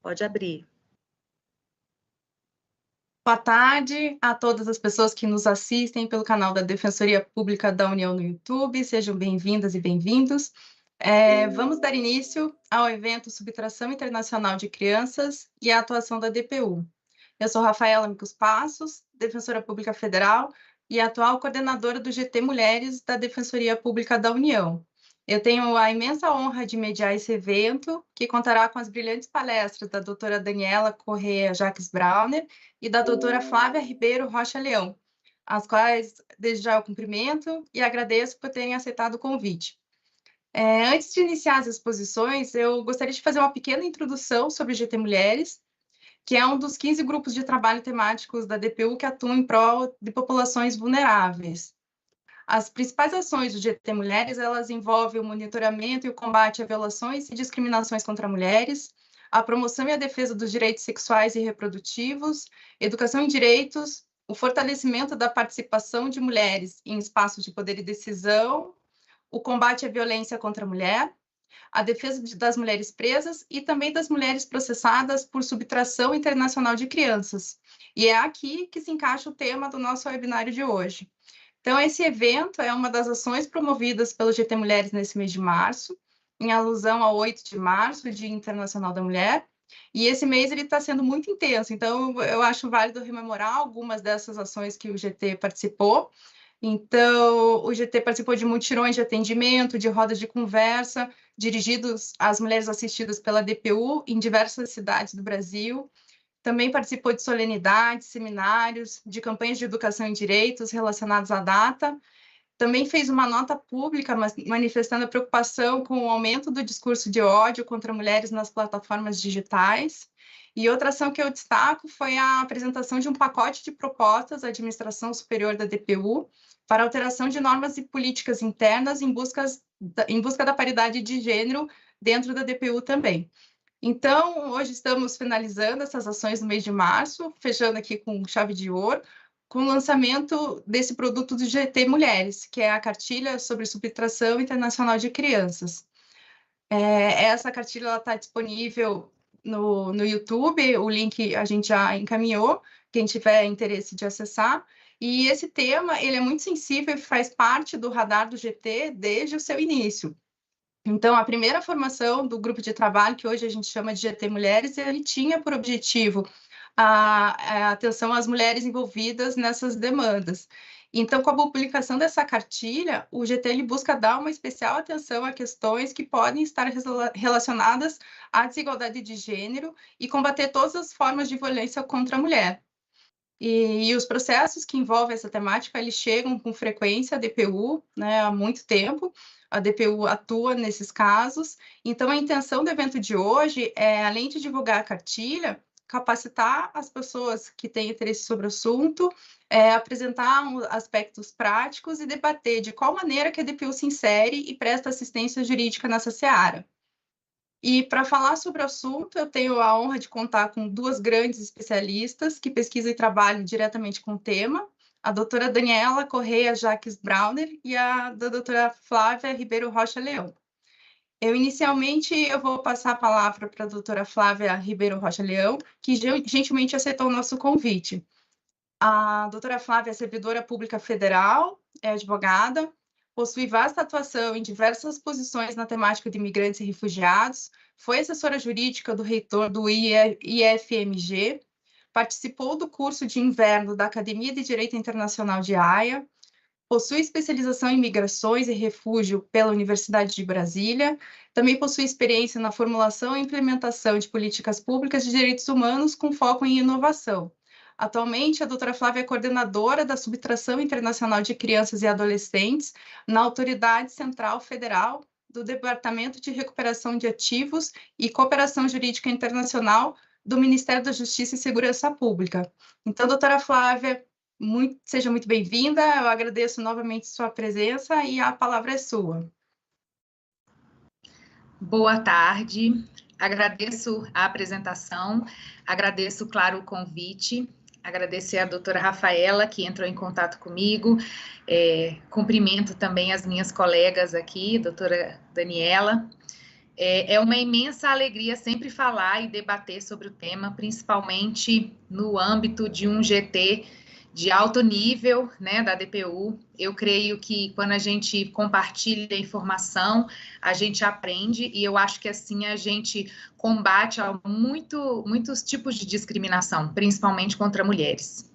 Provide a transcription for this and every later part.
Pode abrir. Boa tarde a todas as pessoas que nos assistem pelo canal da Defensoria Pública da União no YouTube. Sejam bem-vindas e bem-vindos. Vamos dar início ao evento Subtração Internacional de Crianças e a atuação da DPU. Eu sou Rafaela Micos Passos, Defensora Pública Federal e atual coordenadora do GT Mulheres da Defensoria Pública da União. Eu tenho a imensa honra de mediar esse evento, que contará com as brilhantes palestras da doutora Daniela Corrêa Jacques Brauner e da doutora Flávia Ribeiro Rocha Leão, as quais desde já eu cumprimento e agradeço por terem aceitado o convite. Antes de iniciar as exposições, eu gostaria de fazer uma pequena introdução sobre o GT Mulheres, que é um dos 15 grupos de trabalho temáticos da DPU que atuam em prol de populações vulneráveis. As principais ações do GT Mulheres, elas envolvem o monitoramento e o combate a violações e discriminações contra mulheres, a promoção e a defesa dos direitos sexuais e reprodutivos, educação em direitos, o fortalecimento da participação de mulheres em espaços de poder e decisão, o combate à violência contra a mulher, a defesa das mulheres presas e também das mulheres processadas por subtração internacional de crianças. E é aqui que se encaixa o tema do nosso webinário de hoje. Então, esse evento é uma das ações promovidas pelo GT Mulheres nesse mês de março, em alusão ao 8 de março, Dia Internacional da Mulher, e esse mês ele está sendo muito intenso, então eu acho válido rememorar algumas dessas ações que o GT participou. Então, o GT participou de mutirões de atendimento, de rodas de conversa, dirigidos às mulheres assistidas pela DPU em diversas cidades do Brasil. Também participou de solenidades, seminários, de campanhas de educação em direitos relacionados à data. Também fez uma nota pública manifestando a preocupação com o aumento do discurso de ódio contra mulheres nas plataformas digitais. E outra ação que eu destaco foi a apresentação de um pacote de propostas à Administração Superior da DPU para alteração de normas e políticas internas em busca da paridade de gênero dentro da DPU também. Então, hoje estamos finalizando essas ações no mês de março, fechando aqui com chave de ouro, com o lançamento desse produto do GT Mulheres, que é a cartilha sobre subtração internacional de crianças. Essa cartilha está disponível no YouTube, o link a gente já encaminhou, quem tiver interesse de acessar. E esse tema ele é muito sensível e faz parte do radar do GT desde o seu início. Então, a primeira formação do grupo de trabalho, que hoje a gente chama de GT Mulheres, ele tinha por objetivo a atenção às mulheres envolvidas nessas demandas. Então, com a publicação dessa cartilha, o GT ele busca dar uma especial atenção a questões que podem estar relacionadas à desigualdade de gênero e combater todas as formas de violência contra a mulher. E os processos que envolvem essa temática, eles chegam com frequência à DPU, né, há muito tempo. A DPU atua nesses casos. Então, a intenção do evento de hoje é, além de divulgar a cartilha, capacitar as pessoas que têm interesse sobre o assunto, apresentar aspectos práticos e debater de qual maneira que a DPU se insere e presta assistência jurídica nessa seara. E para falar sobre o assunto, eu tenho a honra de contar com duas grandes especialistas que pesquisam e trabalham diretamente com o tema, a doutora Daniela Corrêa Jacques Brauner e a doutora Flávia Ribeiro Rocha Leão. Inicialmente, eu vou passar a palavra para a doutora Flávia Ribeiro Rocha Leão, que gentilmente aceitou o nosso convite. A doutora Flávia é servidora pública federal, é advogada, possui vasta atuação em diversas posições na temática de imigrantes e refugiados, foi assessora jurídica do reitor do IFMG, participou do curso de inverno da Academia de Direito Internacional de Haia, possui especialização em migrações e refúgio pela Universidade de Brasília, também possui experiência na formulação e implementação de políticas públicas de direitos humanos com foco em inovação. Atualmente, a doutora Flávia é coordenadora da Subtração Internacional de Crianças e Adolescentes na Autoridade Central Federal do Departamento de Recuperação de Ativos e Cooperação Jurídica Internacional do Ministério da Justiça e Segurança Pública. Então, doutora Flávia, seja muito bem-vinda, eu agradeço novamente sua presença e a palavra é sua. Boa tarde, agradeço a apresentação, agradeço, claro, o convite, agradecer a doutora Rafaela, que entrou em contato comigo, cumprimento também as minhas colegas aqui, doutora Daniela, É uma imensa alegria sempre falar e debater sobre o tema, principalmente no âmbito de um GT de alto nível, né, da DPU. Eu creio que quando a gente compartilha informação, a gente aprende, e eu acho que assim a gente combate muitos tipos de discriminação, principalmente contra mulheres.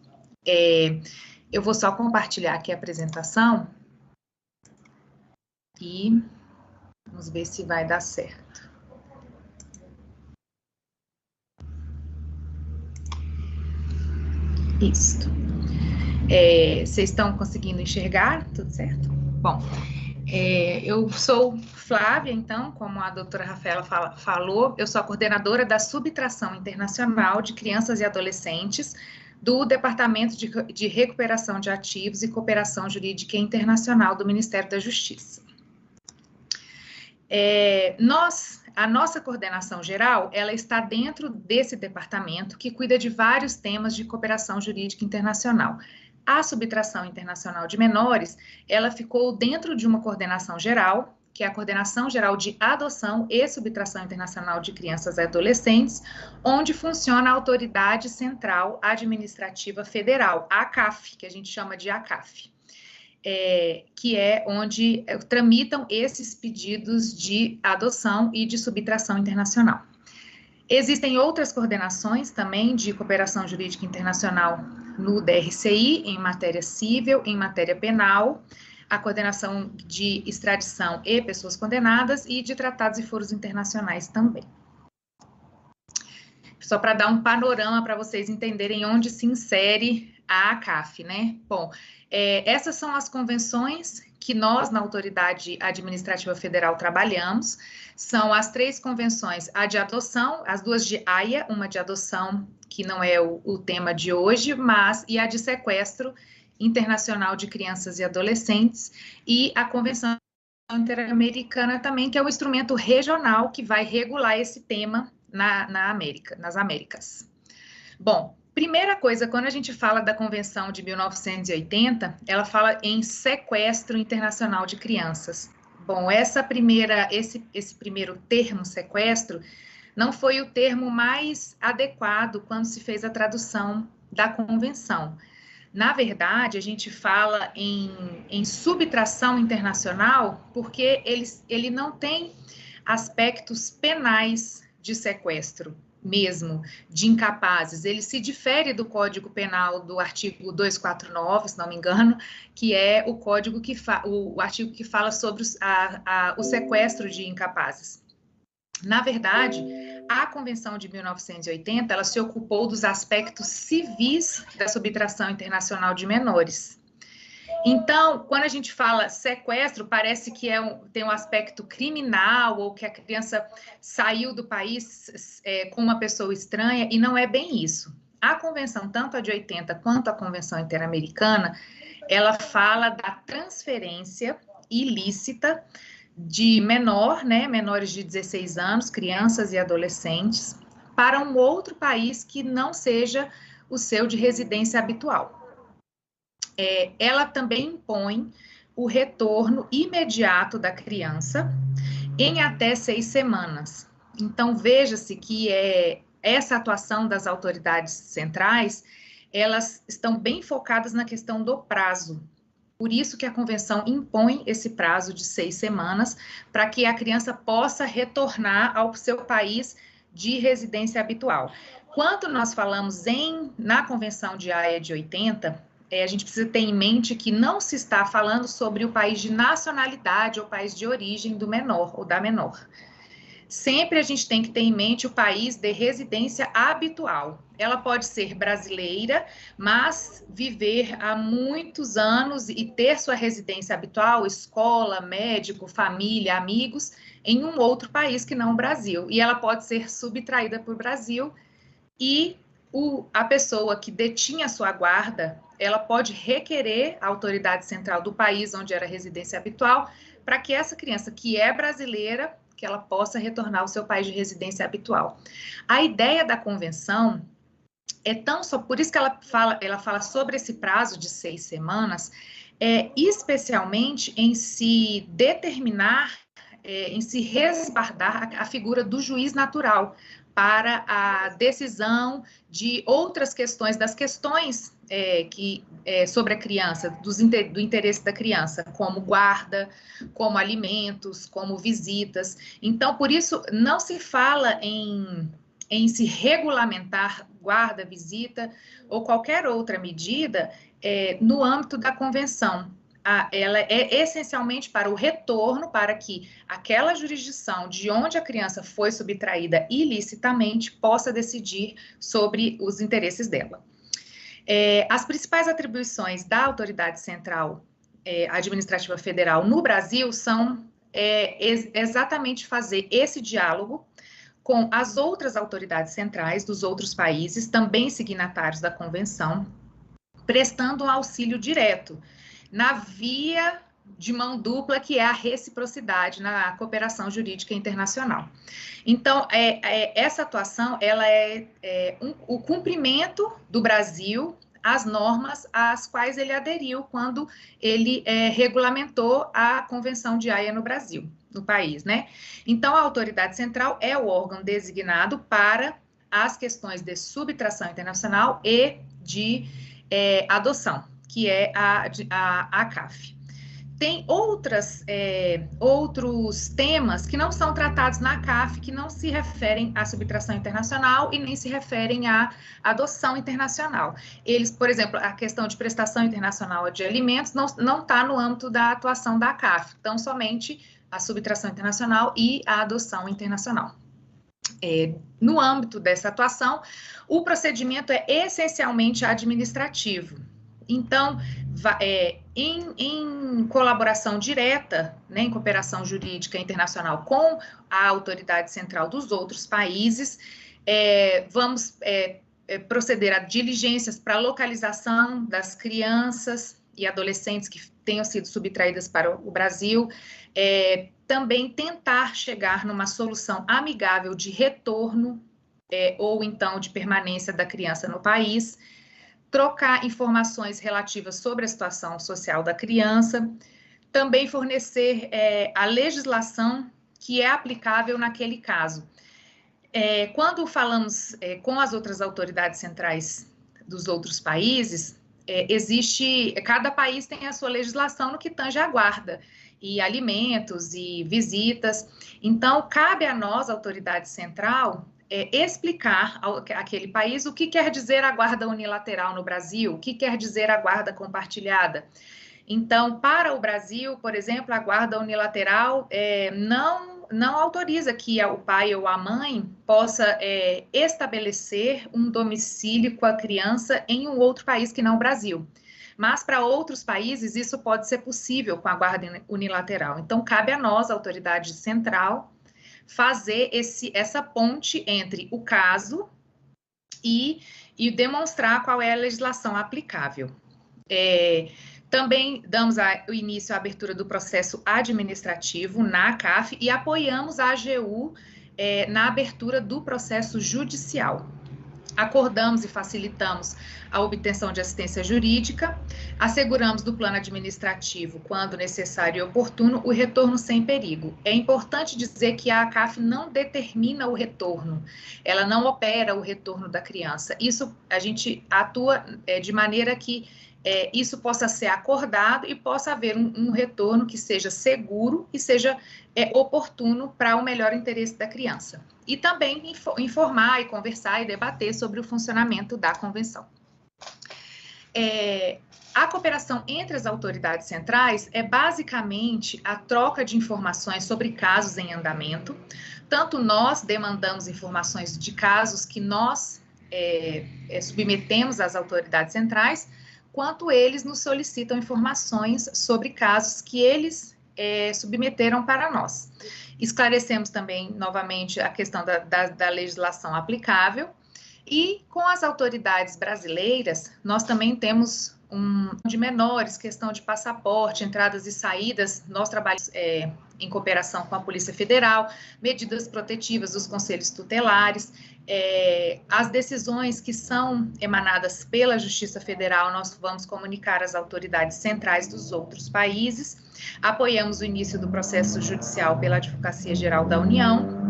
Eu vou só compartilhar aqui a apresentação e vamos ver se vai dar certo. Isso. Vocês estão conseguindo enxergar? Tudo certo? Bom, eu sou Flávia, então, como a doutora Rafaela falou, eu sou a coordenadora da Subtração Internacional de Crianças e Adolescentes do Departamento de Recuperação de Ativos e Cooperação Jurídica Internacional do Ministério da Justiça. A nossa coordenação geral, ela está dentro desse departamento que cuida de vários temas de cooperação jurídica internacional. A Subtração Internacional de Menores, ela ficou dentro de uma coordenação geral, que é a Coordenação Geral de Adoção e Subtração Internacional de Crianças e Adolescentes, onde funciona a Autoridade Central Administrativa Federal, a ACAF, que a gente chama de ACAF. Que é onde tramitam esses pedidos de adoção e de subtração internacional. Existem outras coordenações também de cooperação jurídica internacional no DRCI, em matéria civil, em matéria penal, a coordenação de extradição e pessoas condenadas e de tratados e foros internacionais também. Só para dar um panorama para vocês entenderem onde se insere a ACAF, né? Bom, essas são as convenções que nós, na Autoridade Administrativa Federal, trabalhamos. São as 3 convenções, a de adoção, as 2 de Haia, uma de adoção, que não é o tema de hoje, e a de sequestro internacional de crianças e adolescentes, e a Convenção Interamericana também, que é um instrumento regional que vai regular esse tema nas Américas. Bom, primeira coisa, quando a gente fala da Convenção de 1980, ela fala em sequestro internacional de crianças. Bom, esse primeiro termo, sequestro, não foi o termo mais adequado quando se fez a tradução da Convenção. Na verdade, a gente fala em subtração internacional porque ele não tem aspectos penais de sequestro mesmo, de incapazes. Ele se difere do Código Penal do artigo 249, se não me engano, que é o código o artigo que fala sobre o sequestro de incapazes. Na verdade, a Convenção de 1980, ela se ocupou dos aspectos civis da subtração internacional de menores. Então, quando a gente fala sequestro, parece que tem um aspecto criminal, ou que a criança saiu do país com uma pessoa estranha, e não é bem isso. A Convenção, tanto a de 80 quanto a Convenção Interamericana, ela fala da transferência ilícita de menores de 16 anos, crianças e adolescentes, para um outro país que não seja o seu de residência habitual. Ela também impõe o retorno imediato da criança em até 6 semanas. Então, veja-se que essa atuação das autoridades centrais, elas estão bem focadas na questão do prazo. Por isso que a Convenção impõe esse prazo de 6 semanas para que a criança possa retornar ao seu país de residência habitual. Quando nós falamos na Convenção de Haia de 80, a gente precisa ter em mente que não se está falando sobre o país de nacionalidade ou país de origem do menor ou da menor. Sempre a gente tem que ter em mente o país de residência habitual. Ela pode ser brasileira, mas viver há muitos anos e ter sua residência habitual, escola, médico, família, amigos, em um outro país que não o Brasil. E ela pode ser subtraída para o Brasil e a pessoa que detinha sua guarda, ela pode requerer a autoridade central do país onde era a residência habitual, para que essa criança que é brasileira, que ela possa retornar ao seu país de residência habitual. A ideia da convenção por isso que ela fala sobre esse prazo de 6 semanas, especialmente em se determinar em se resguardar a figura do juiz natural para a decisão de outras questões, das questões sobre a criança, do interesse da criança, como guarda, como alimentos, como visitas. Então, por isso, não se fala em se regulamentar guarda, visita ou qualquer outra medida no âmbito da convenção. Ela é essencialmente para o retorno, para que aquela jurisdição de onde a criança foi subtraída ilicitamente possa decidir sobre os interesses dela. As principais atribuições da autoridade central administrativa federal no Brasil são exatamente fazer esse diálogo com as outras autoridades centrais dos outros países, também signatários da convenção, prestando um auxílio direto na via de mão dupla, que é a reciprocidade na cooperação jurídica internacional. Então, essa atuação, ela o cumprimento do Brasil às normas às quais ele aderiu quando ele regulamentou a Convenção de Haia no Brasil, no país, né? Então, a autoridade central é o órgão designado para as questões de subtração internacional e de adoção, que é a CAF. Tem outros temas que não são tratados na CAF, que não se referem à subtração internacional e nem se referem à adoção internacional. Eles, por exemplo, a questão de prestação internacional de alimentos não está no âmbito da atuação da CAF, então somente a subtração internacional e a adoção internacional. No âmbito dessa atuação, o procedimento é essencialmente administrativo. Então, em colaboração direta, né, em cooperação jurídica internacional com a autoridade central dos outros países, vamos proceder a diligências para localização das crianças e adolescentes que tenham sido subtraídas para o Brasil, também tentar chegar numa solução amigável de retorno ou então de permanência da criança no país, trocar informações relativas sobre a situação social da criança, também fornecer a legislação que é aplicável naquele caso. Quando falamos com as outras autoridades centrais dos outros países, cada país tem a sua legislação no que tange a guarda, e alimentos e visitas. Então, cabe a nós, autoridade central, explicar àquele país o que quer dizer a guarda unilateral no Brasil, o que quer dizer a guarda compartilhada. Então, para o Brasil, por exemplo, a guarda unilateral não autoriza que o pai ou a mãe possa estabelecer um domicílio com a criança em um outro país que não o Brasil. Mas para outros países isso pode ser possível com a guarda unilateral. Então, cabe a nós, a autoridade central, fazer essa ponte entre o caso e demonstrar qual é a legislação aplicável. Também damos o início à abertura do processo administrativo na CAF e apoiamos a AGU na abertura do processo judicial. Acordamos e facilitamos a obtenção de assistência jurídica, asseguramos do plano administrativo, quando necessário e oportuno, o retorno sem perigo. É importante dizer que a CAF não determina o retorno, ela não opera o retorno da criança. Isso a gente atua de maneira que isso possa ser acordado e possa haver um retorno que seja seguro e seja oportuno para o melhor interesse da criança. E também informar e conversar e debater sobre o funcionamento da convenção. A cooperação entre as autoridades centrais é basicamente a troca de informações sobre casos em andamento. Tanto nós demandamos informações de casos que nós submetemos às autoridades centrais, quanto eles nos solicitam informações sobre casos que eles submeteram para nós. Esclarecemos também, novamente, a questão da legislação aplicável e com as autoridades brasileiras, nós também temos de menores, questão de passaporte, entradas e saídas, nós trabalhamos em cooperação com a Polícia Federal, medidas protetivas dos conselhos tutelares, as decisões que são emanadas pela Justiça Federal, nós vamos comunicar às autoridades centrais dos outros países, Apoiamos o início do processo judicial pela Advocacia Geral da União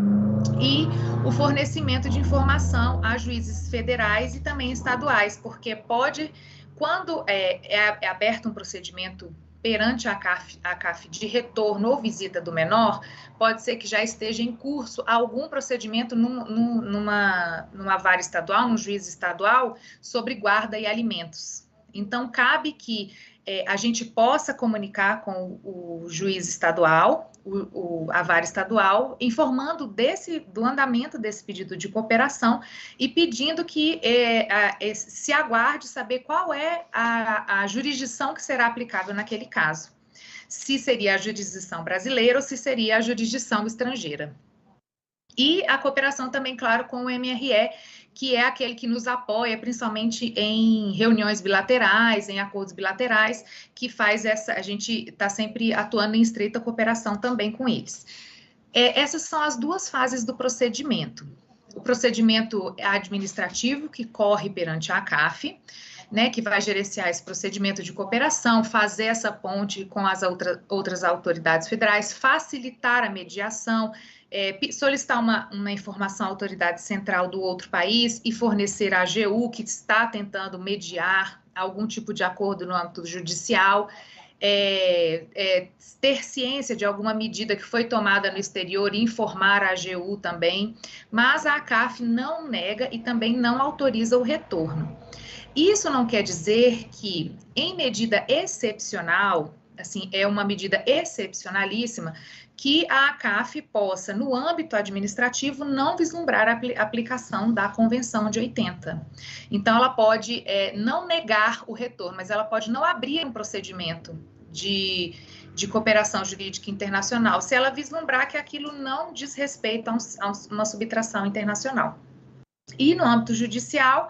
e o fornecimento de informação a juízes federais e também estaduais, porque quando é aberto um procedimento perante a CAF de retorno ou visita do menor, pode ser que já esteja em curso algum procedimento numa vara estadual, num juiz estadual, sobre guarda e alimentos. Então, cabe que a gente possa comunicar com o juiz estadual, a vara estadual, informando do andamento desse pedido de cooperação e pedindo que se aguarde saber qual é a jurisdição que será aplicável naquele caso. Se seria a jurisdição brasileira ou se seria a jurisdição estrangeira. E a cooperação também, claro, com o MRE, que é aquele que nos apoia, principalmente em reuniões bilaterais, em acordos bilaterais, que faz a gente está sempre atuando em estreita cooperação também com eles. Essas são as duas fases do procedimento. O procedimento administrativo, que corre perante a CAF, né, que vai gerenciar esse procedimento de cooperação, fazer essa ponte com as outras autoridades federais, facilitar a mediação, solicitar uma informação à autoridade central do outro país e fornecer à AGU, que está tentando mediar algum tipo de acordo no âmbito judicial, ter ciência de alguma medida que foi tomada no exterior e informar a AGU também, mas a CAF não nega e também não autoriza o retorno. Isso não quer dizer que, em medida excepcional, assim, é uma medida excepcionalíssima, que a CAF possa, no âmbito administrativo, não vislumbrar a aplicação da Convenção de 80. Então, ela pode não negar o retorno, mas ela pode não abrir um procedimento de cooperação jurídica internacional, se ela vislumbrar que aquilo não diz respeito a uma subtração internacional. E no âmbito judicial,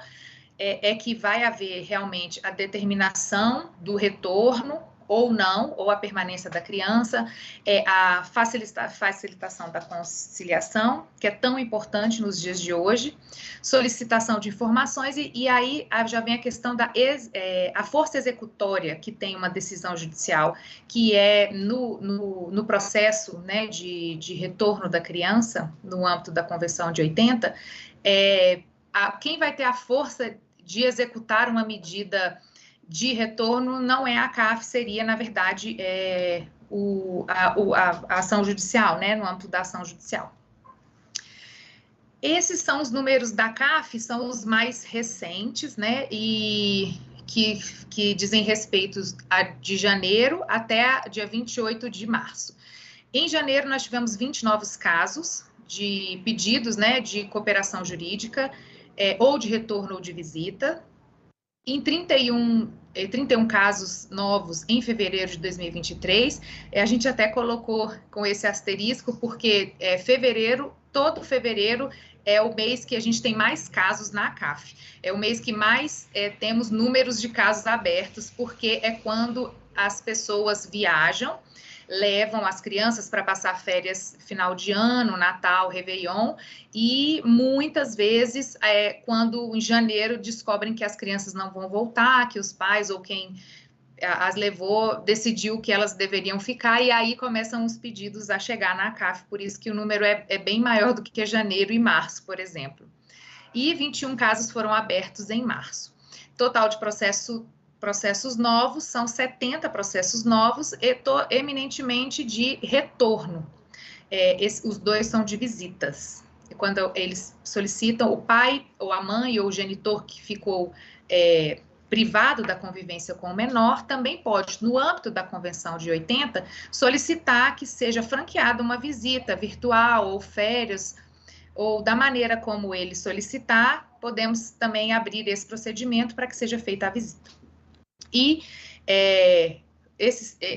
que vai haver realmente a determinação do retorno ou não, ou a permanência da criança, a facilitação da conciliação, que é tão importante nos dias de hoje, solicitação de informações, e aí já vem a questão da a força executória, que tem uma decisão judicial, que é no processo, né, de retorno da criança, no âmbito da Convenção de 80, quem vai ter a força de executar uma medida de retorno não é a CAF, seria, na verdade, a ação judicial, né, no âmbito da ação judicial. Esses são os números da CAF, são os mais recentes, né, e que dizem respeito de janeiro até dia 28 de março. Em janeiro, nós tivemos 20 novos casos de pedidos, né, de cooperação jurídica, ou de retorno ou de visita. Em 31 casos novos em fevereiro de 2023, a gente até colocou com esse asterisco, porque todo fevereiro é o mês que a gente tem mais casos na CAF. É o mês que mais temos números de casos abertos, porque é quando as pessoas viajam, levam as crianças para passar férias final de ano, Natal, Réveillon, e muitas vezes, quando em janeiro descobrem que as crianças não vão voltar, que os pais ou quem as levou decidiu que elas deveriam ficar, e aí começam os pedidos a chegar na CAF, por isso que o número é bem maior do que janeiro e março, por exemplo. E 21 casos foram abertos em março. Total de processos novos, são 70 processos novos, eminentemente de retorno. Os dois são de visitas. Quando eles solicitam, o pai, ou a mãe, ou o genitor que ficou privado da convivência com o menor, também pode, no âmbito da Convenção de 80, solicitar que seja franqueada uma visita virtual, ou férias, ou da maneira como ele solicitar, podemos também abrir esse procedimento para que seja feita a visita. E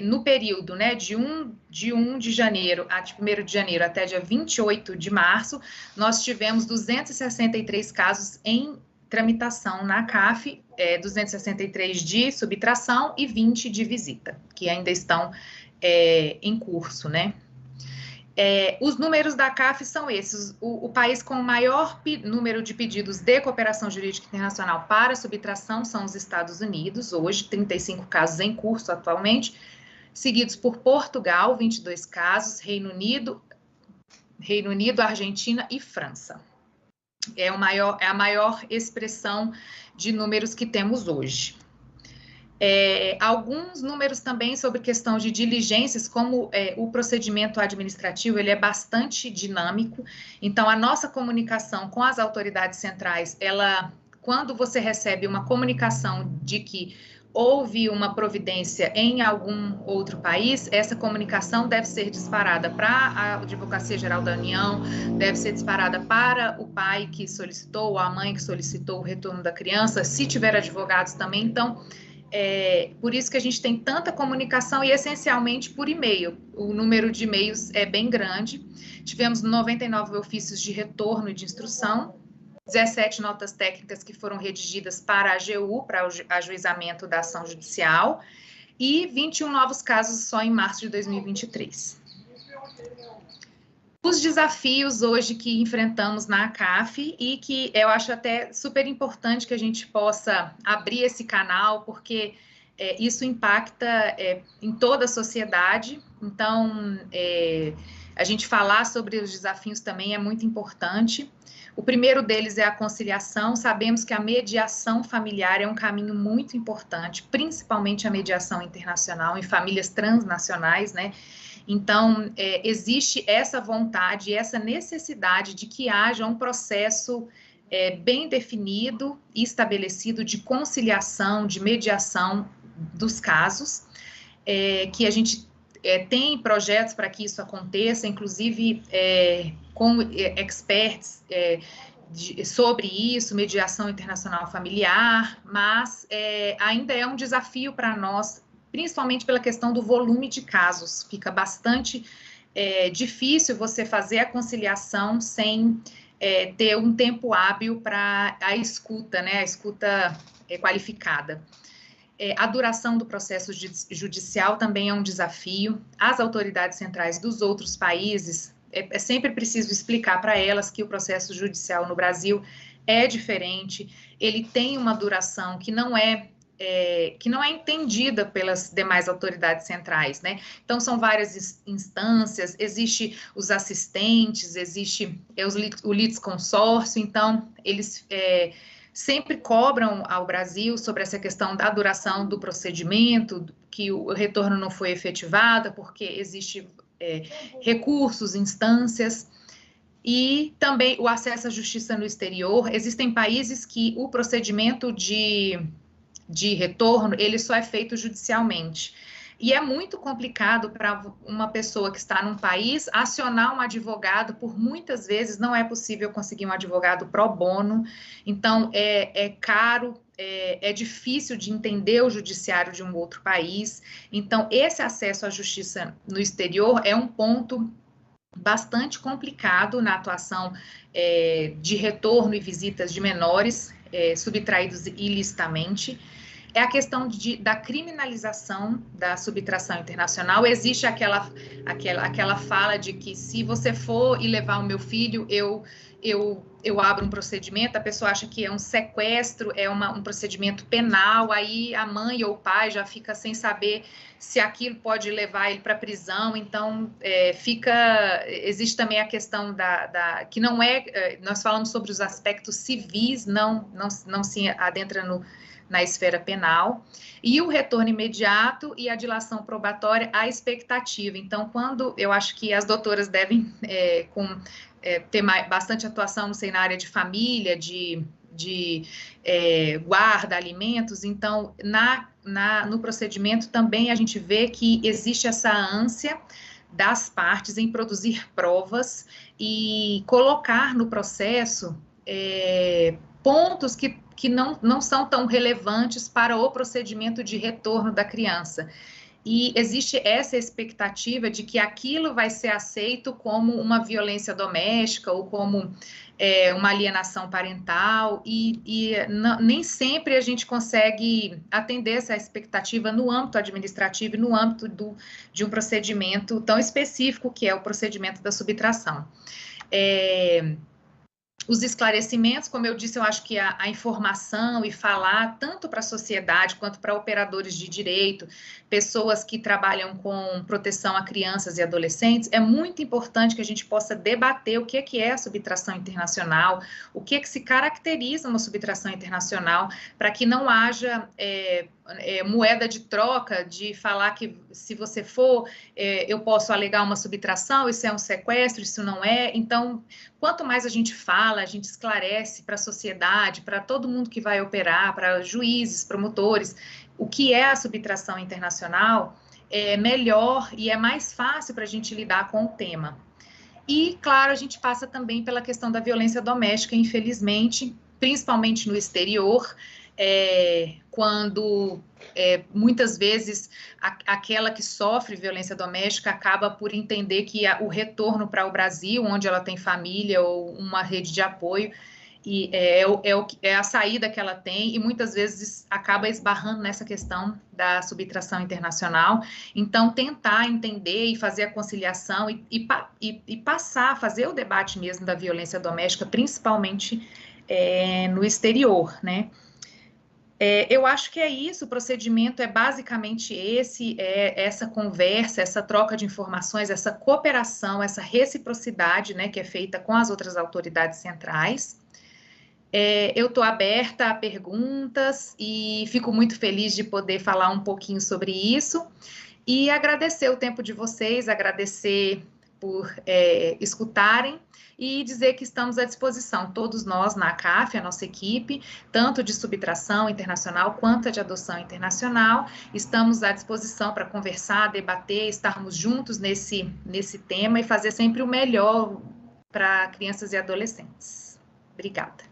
no período, né, de 1 de janeiro a 1º de janeiro até dia 28 de março, nós tivemos 263 casos em tramitação na CAF, 263 de subtração e 20 de visita, que ainda estão em curso, né? Os números da CAF são esses. O país com o maior número de pedidos de cooperação jurídica internacional para subtração são os Estados Unidos, hoje 35 casos em curso atualmente, seguidos por Portugal, 22 casos, Reino Unido, Argentina e França. É a maior expressão de números que temos hoje. Alguns números também sobre questão de diligências, como o procedimento administrativo, ele é bastante dinâmico, então a nossa comunicação com as autoridades centrais, quando você recebe uma comunicação de que houve uma providência em algum outro país, essa comunicação deve ser disparada para a Advocacia Geral da União, deve ser disparada para o pai que solicitou, ou a mãe que solicitou o retorno da criança, se tiver advogados também. Então, por isso que a gente tem tanta comunicação e essencialmente por e-mail. O número de e-mails é bem grande. Tivemos 99 ofícios de retorno e de instrução, 17 notas técnicas que foram redigidas para a AGU, para o ajuizamento da ação judicial, e 21 novos casos só em março de 2023. Os desafios hoje que enfrentamos na ACAF e que eu acho até super importante que a gente possa abrir esse canal, porque isso impacta em toda a sociedade. Então, a gente falar sobre os desafios também é muito importante. O primeiro deles é a conciliação. Sabemos que a mediação familiar é um caminho muito importante, principalmente a mediação internacional em famílias transnacionais, né? Então, existe essa vontade, essa necessidade de que haja um processo bem definido e estabelecido de conciliação, de mediação dos casos, que a gente tem projetos para que isso aconteça, inclusive com experts sobre isso, mediação internacional familiar, mas ainda é um desafio para nós, principalmente pela questão do volume de casos. Fica bastante difícil você fazer a conciliação sem ter um tempo hábil para a escuta, né? A escuta qualificada. A duração do processo judicial também é um desafio. As autoridades centrais dos outros países, é sempre preciso explicar para elas que o processo judicial no Brasil é diferente, ele tem uma duração que não é entendida pelas demais autoridades centrais, né? Então, são várias instâncias, existe os assistentes, existe o litisconsórcio, então, eles sempre cobram ao Brasil sobre essa questão da duração do procedimento, que o retorno não foi efetivado, porque existe recursos, instâncias, e também o acesso à justiça no exterior. Existem países que o procedimento de retorno, ele só é feito judicialmente. E é muito complicado para uma pessoa que está num país acionar um advogado, por muitas vezes não é possível conseguir um advogado pro bono, então é caro, é difícil de entender o judiciário de um outro país. Então, esse acesso à justiça no exterior é um ponto bastante complicado na atuação de retorno e visitas de menores subtraídos ilicitamente. É a questão da criminalização da subtração internacional. Existe aquela fala de que se você for e levar o meu filho, eu abro um procedimento, a pessoa acha que é um sequestro, é um procedimento penal, aí a mãe ou o pai já fica sem saber se aquilo pode levar ele para a prisão. Então, existe também a questão que não nós falamos sobre os aspectos civis, não se adentra na esfera penal, e o retorno imediato e a dilação probatória, a expectativa. Então, eu acho que as doutoras devem ter bastante atuação, não sei, na área de família, de guarda, alimentos. Então, no procedimento também a gente vê que existe essa ânsia das partes em produzir provas e colocar no processo pontos que não são tão relevantes para o procedimento de retorno da criança. E existe essa expectativa de que aquilo vai ser aceito como uma violência doméstica ou como uma alienação parental, e nem sempre a gente consegue atender essa expectativa no âmbito administrativo e no âmbito de um procedimento tão específico que é o procedimento da subtração. Os esclarecimentos, como eu disse, eu acho que a informação e falar tanto para a sociedade quanto para operadores de direito, pessoas que trabalham com proteção a crianças e adolescentes, é muito importante que a gente possa debater o que é a subtração internacional, o que se caracteriza uma subtração internacional, para que não haja moeda de troca de falar que se você for, eu posso alegar uma subtração, isso é um sequestro, isso não é. Então, quanto mais a gente fala, a gente esclarece para a sociedade, para todo mundo que vai operar, para juízes, promotores, o que é a subtração internacional, é melhor e é mais fácil para a gente lidar com o tema. E, claro, a gente passa também pela questão da violência doméstica, infelizmente, principalmente no exterior, quando muitas vezes aquela que sofre violência doméstica acaba por entender que o retorno para o Brasil, onde ela tem família ou uma rede de apoio, e é a saída que ela tem, e muitas vezes acaba esbarrando nessa questão da subtração internacional. Então, tentar entender e fazer a conciliação e passar, fazer o debate mesmo da violência doméstica, principalmente no exterior, né? Eu acho que é isso, o procedimento é basicamente essa conversa, essa troca de informações, essa cooperação, essa reciprocidade, né, que é feita com as outras autoridades centrais. Eu estou aberta a perguntas e fico muito feliz de poder falar um pouquinho sobre isso e agradecer o tempo de vocês, agradecer por escutarem e dizer que estamos à disposição, todos nós na ACAF, a nossa equipe, tanto de subtração internacional quanto de adoção internacional, estamos à disposição para conversar, debater, estarmos juntos nesse tema e fazer sempre o melhor para crianças e adolescentes. Obrigada.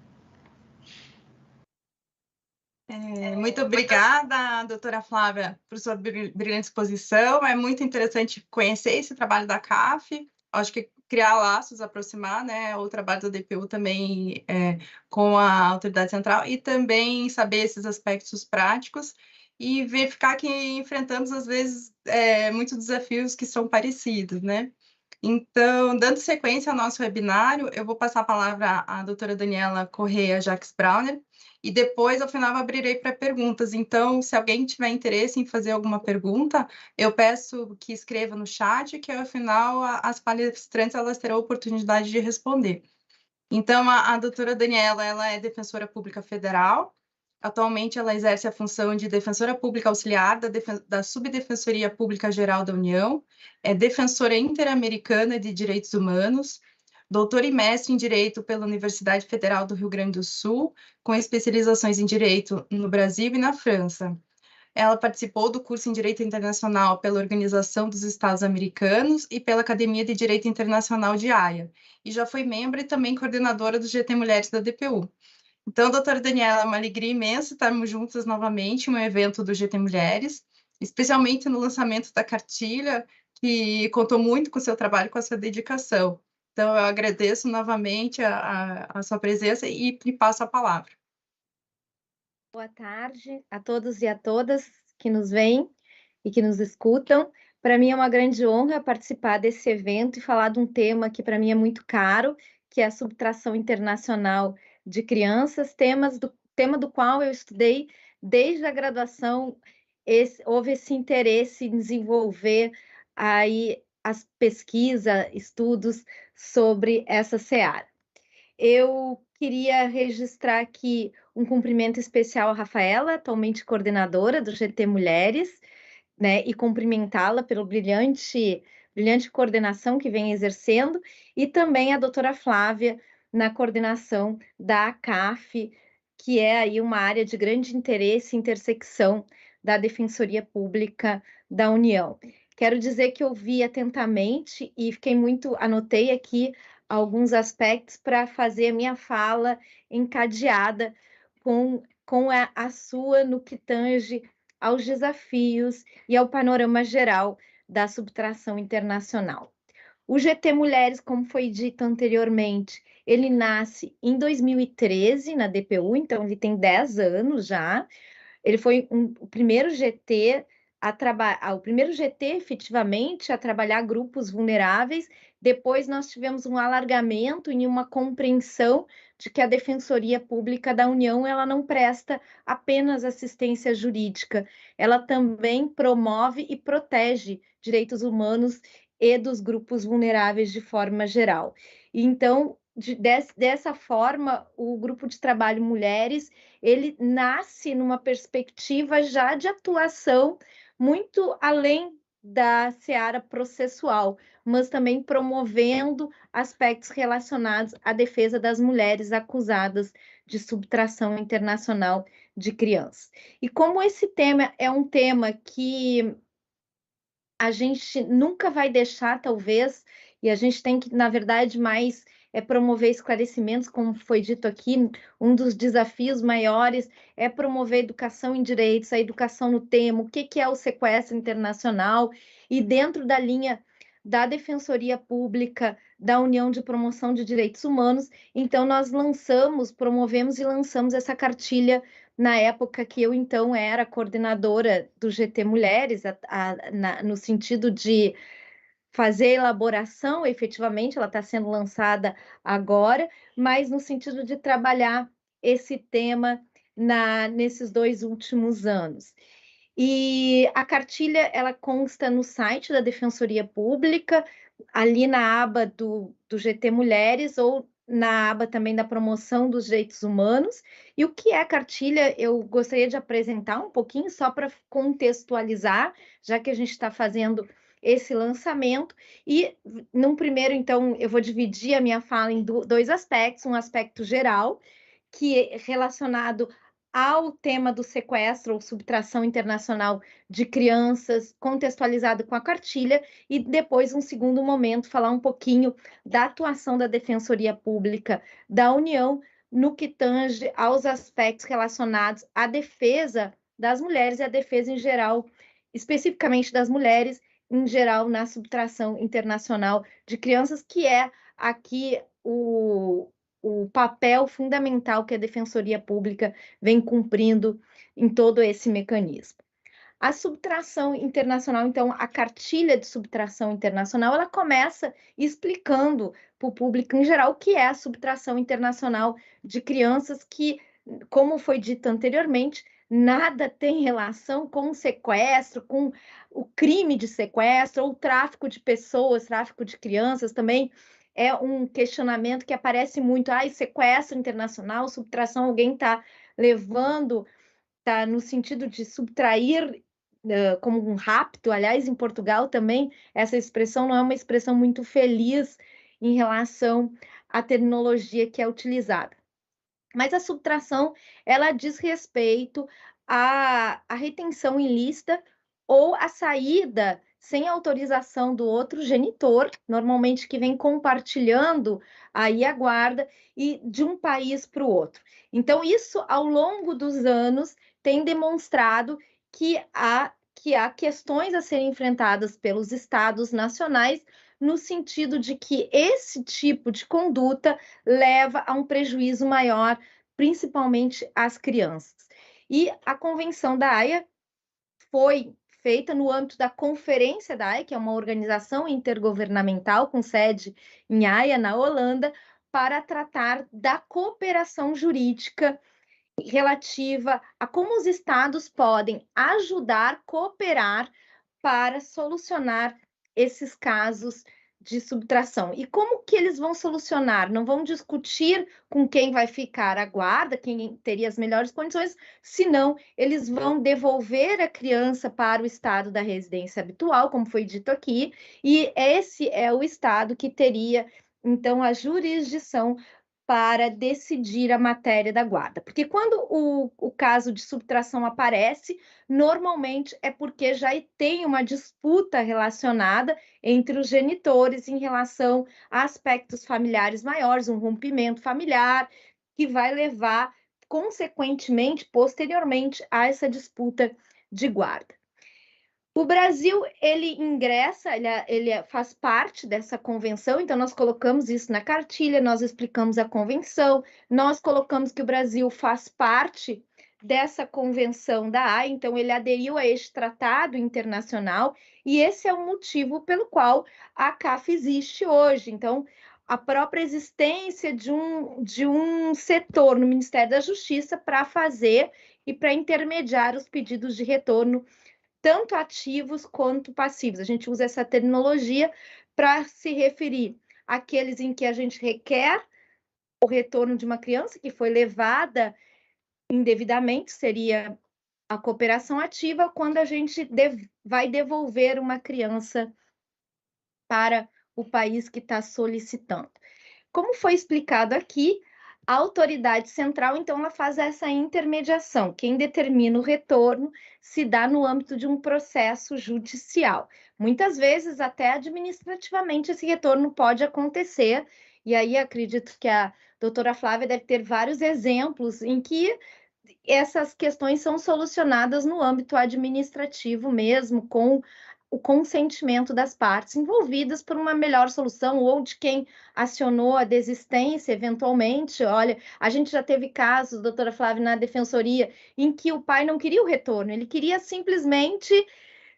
Muito obrigada, doutora Flávia, por sua brilhante exposição. É muito interessante conhecer esse trabalho da CAF. Acho que criar laços, aproximar, né, o trabalho da DPU também com a autoridade central e também saber esses aspectos práticos e verificar que enfrentamos, às vezes, muitos desafios que são parecidos, né? Então, dando sequência ao nosso webinário, eu vou passar a palavra à doutora Daniela Correia Jacques Brauner, e depois, ao final, eu abrirei para perguntas. Então, se alguém tiver interesse em fazer alguma pergunta, eu peço que escreva no chat, que ao final as palestrantes elas terão a oportunidade de responder. Então, a doutora Daniela, ela é defensora pública federal. Atualmente, ela exerce a função de defensora pública auxiliar da Subdefensoria Pública Geral da União, é defensora interamericana de direitos humanos, doutora e mestre em Direito pela Universidade Federal do Rio Grande do Sul, com especializações em Direito no Brasil e na França. Ela participou do curso em Direito Internacional pela Organização dos Estados Americanos e pela Academia de Direito Internacional de Haia, e já foi membro e também coordenadora do GT Mulheres da DPU. Então, doutora Daniela, é uma alegria imensa estarmos juntas novamente em um evento do GT Mulheres, especialmente no lançamento da cartilha, que contou muito com o seu trabalho e com a sua dedicação. Então, eu agradeço novamente a sua presença e lhe passo a palavra. Boa tarde a todos e a todas que nos veem e que nos escutam. Para mim é uma grande honra participar desse evento e falar de um tema que para mim é muito caro, que é a subtração internacional de crianças, tema do qual eu estudei desde a graduação. Houve esse interesse em desenvolver aí as pesquisas, estudos sobre essa seara. Eu queria registrar aqui um cumprimento especial à Rafaela, atualmente coordenadora do GT Mulheres, né, e cumprimentá-la pela brilhante coordenação que vem exercendo, e também a doutora Flávia, na coordenação da ACAF, que é aí uma área de grande interesse e intersecção da Defensoria Pública da União. Quero dizer que ouvi atentamente e anotei aqui alguns aspectos para fazer a minha fala encadeada com a sua no que tange aos desafios e ao panorama geral da subtração internacional. O GT Mulheres, como foi dito anteriormente, ele nasce em 2013 na DPU, então ele tem 10 anos já. Ele foi o primeiro GT o primeiro GT, efetivamente, a trabalhar grupos vulneráveis. Depois nós tivemos um alargamento e uma compreensão de que a Defensoria Pública da União ela não presta apenas assistência jurídica, ela também promove e protege direitos humanos e dos grupos vulneráveis de forma geral. Então, dessa forma, o Grupo de Trabalho Mulheres, ele nasce numa perspectiva já de atuação muito além da seara processual, mas também promovendo aspectos relacionados à defesa das mulheres acusadas de subtração internacional de crianças. E como esse tema é um tema que a gente nunca vai deixar, talvez, e a gente tem que, na verdade, mais promover esclarecimentos, como foi dito aqui, um dos desafios maiores é promover educação em direitos, a educação no tema, o que é o sequestro internacional, e dentro da linha da Defensoria Pública, da União de Promoção de Direitos Humanos, então nós promovemos e lançamos essa cartilha na época que eu, então, era coordenadora do GT Mulheres, no sentido de fazer a elaboração, efetivamente, ela está sendo lançada agora, mas no sentido de trabalhar esse tema nesses 2 últimos anos. E a cartilha, ela consta no site da Defensoria Pública, ali na aba do GT Mulheres, ou na aba também da promoção dos direitos humanos. E o que é a cartilha? Eu gostaria de apresentar um pouquinho, só para contextualizar, já que a gente está fazendo esse lançamento. E, num primeiro, então, eu vou dividir a minha fala em 2 aspectos, um aspecto geral, que é relacionado ao tema do sequestro ou subtração internacional de crianças, contextualizado com a cartilha, e depois, um segundo momento, falar um pouquinho da atuação da Defensoria Pública da União no que tange aos aspectos relacionados à defesa das mulheres e à defesa em geral, especificamente das mulheres, em geral, na subtração internacional de crianças, que é aqui o papel fundamental que a Defensoria Pública vem cumprindo em todo esse mecanismo. A subtração internacional, então, a cartilha de subtração internacional, ela começa explicando para o público em geral o que é a subtração internacional de crianças que, como foi dito anteriormente, nada tem relação com o sequestro, com o crime de sequestro ou tráfico de pessoas, tráfico de crianças também. É um questionamento que aparece muito, sequestro internacional, subtração, alguém está levando, está no sentido de subtrair como um rapto. Aliás, em Portugal também, essa expressão não é uma expressão muito feliz em relação à terminologia que é utilizada. Mas a subtração, ela diz respeito à retenção ilícita ou à saída sem autorização do outro genitor, normalmente que vem compartilhando aí a guarda, e de um país para o outro. Então, isso, ao longo dos anos, tem demonstrado que há questões a serem enfrentadas pelos estados nacionais, no sentido de que esse tipo de conduta leva a um prejuízo maior, principalmente às crianças. E a Convenção da Haia foi feita no âmbito da Conferência da Haia, que é uma organização intergovernamental com sede em Haia, na Holanda, para tratar da cooperação jurídica relativa a como os estados podem ajudar, cooperar para solucionar esses casos de subtração. E como que eles vão solucionar? Não vão discutir com quem vai ficar a guarda, quem teria as melhores condições, senão eles vão devolver a criança para o estado da residência habitual, como foi dito aqui, e esse é o estado que teria, então, a jurisdição para decidir a matéria da guarda. Porque quando o caso de subtração aparece, normalmente é porque já tem uma disputa relacionada entre os genitores em relação a aspectos familiares maiores, um rompimento familiar, que vai levar, consequentemente, posteriormente, a essa disputa de guarda. O Brasil, ele ingressa, ele faz parte dessa convenção, então nós colocamos isso na cartilha, nós explicamos a convenção, nós colocamos que o Brasil faz parte dessa convenção da Haia, então ele aderiu a este tratado internacional, e esse é o motivo pelo qual a CAF existe hoje. Então, a própria existência de um setor no Ministério da Justiça para fazer e para intermediar os pedidos de retorno, tanto ativos quanto passivos. A gente usa essa terminologia para se referir àqueles em que a gente requer o retorno de uma criança que foi levada indevidamente, seria a cooperação ativa, quando a gente vai devolver uma criança para o país que está solicitando. Como foi explicado aqui, a autoridade central, então, ela faz essa intermediação. Quem determina o retorno se dá no âmbito de um processo judicial. Muitas vezes, até administrativamente, esse retorno pode acontecer, e aí acredito que a doutora Flávia deve ter vários exemplos em que essas questões são solucionadas no âmbito administrativo mesmo, com o consentimento das partes envolvidas por uma melhor solução, ou de quem acionou a desistência, eventualmente. Olha, a gente já teve casos, doutora Flávia, na defensoria, em que o pai não queria o retorno, ele queria simplesmente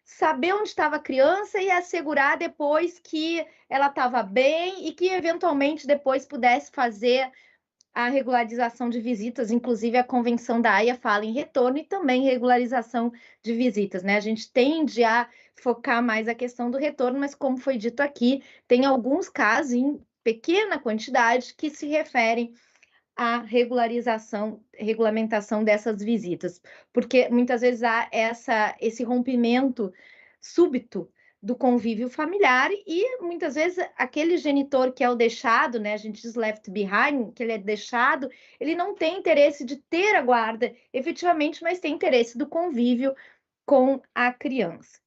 saber onde estava a criança e assegurar depois que ela estava bem e que, eventualmente, depois pudesse fazer a regularização de visitas, inclusive a Convenção da Haia fala em retorno e também regularização de visitas, né? A gente tende a focar mais a questão do retorno, mas como foi dito aqui, tem alguns casos em pequena quantidade que se referem à regulamentação dessas visitas, porque muitas vezes há esse rompimento súbito do convívio familiar e muitas vezes aquele genitor que é o deixado, né, a gente diz left behind, que ele é deixado, ele não tem interesse de ter a guarda efetivamente, mas tem interesse do convívio com a criança.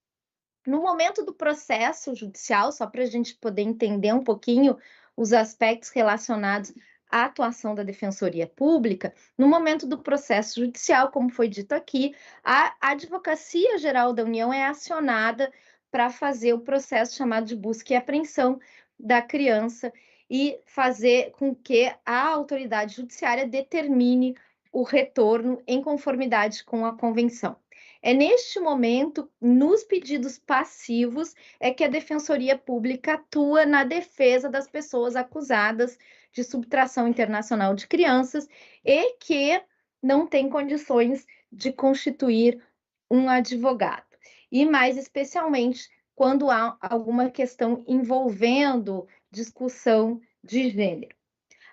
No momento do processo judicial, só para a gente poder entender um pouquinho os aspectos relacionados à atuação da Defensoria Pública, no momento do processo judicial, como foi dito aqui, a Advocacia Geral da União é acionada para fazer o processo chamado de busca e apreensão da criança e fazer com que a autoridade judiciária determine o retorno em conformidade com a convenção. É neste momento, nos pedidos passivos, é que a Defensoria Pública atua na defesa das pessoas acusadas de subtração internacional de crianças e que não têm condições de constituir um advogado. E mais especialmente quando há alguma questão envolvendo discussão de gênero.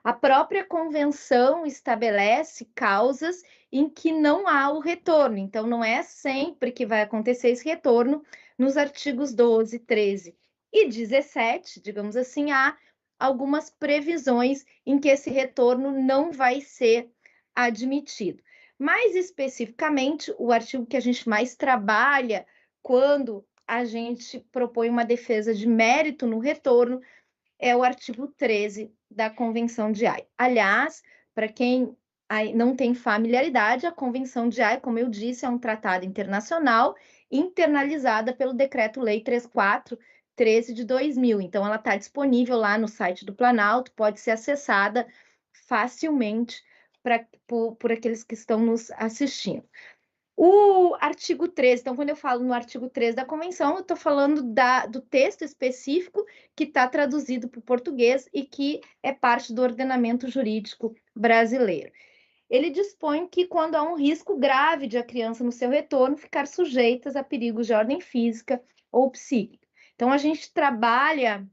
A própria convenção estabelece causas em que não há o retorno, então não é sempre que vai acontecer esse retorno. Nos artigos 12, 13 e 17, digamos assim, há algumas previsões em que esse retorno não vai ser admitido. Mais especificamente, o artigo que a gente mais trabalha quando a gente propõe uma defesa de mérito no retorno é o artigo 13 da Convenção de Haia. Aliás, para quem não tem familiaridade, a Convenção de Haia, como eu disse, é um tratado internacional internalizada pelo Decreto-Lei 3413 de 2000. Então, ela está disponível lá no site do Planalto, pode ser acessada facilmente por aqueles que estão nos assistindo. O artigo 13, então, quando eu falo no artigo 13 da Convenção, eu estou falando do texto específico que está traduzido para o português e que é parte do ordenamento jurídico brasileiro. Ele dispõe que, quando há um risco grave de a criança, no seu retorno, ficar sujeitas a perigos de ordem física ou psíquica. Então, a gente trabalha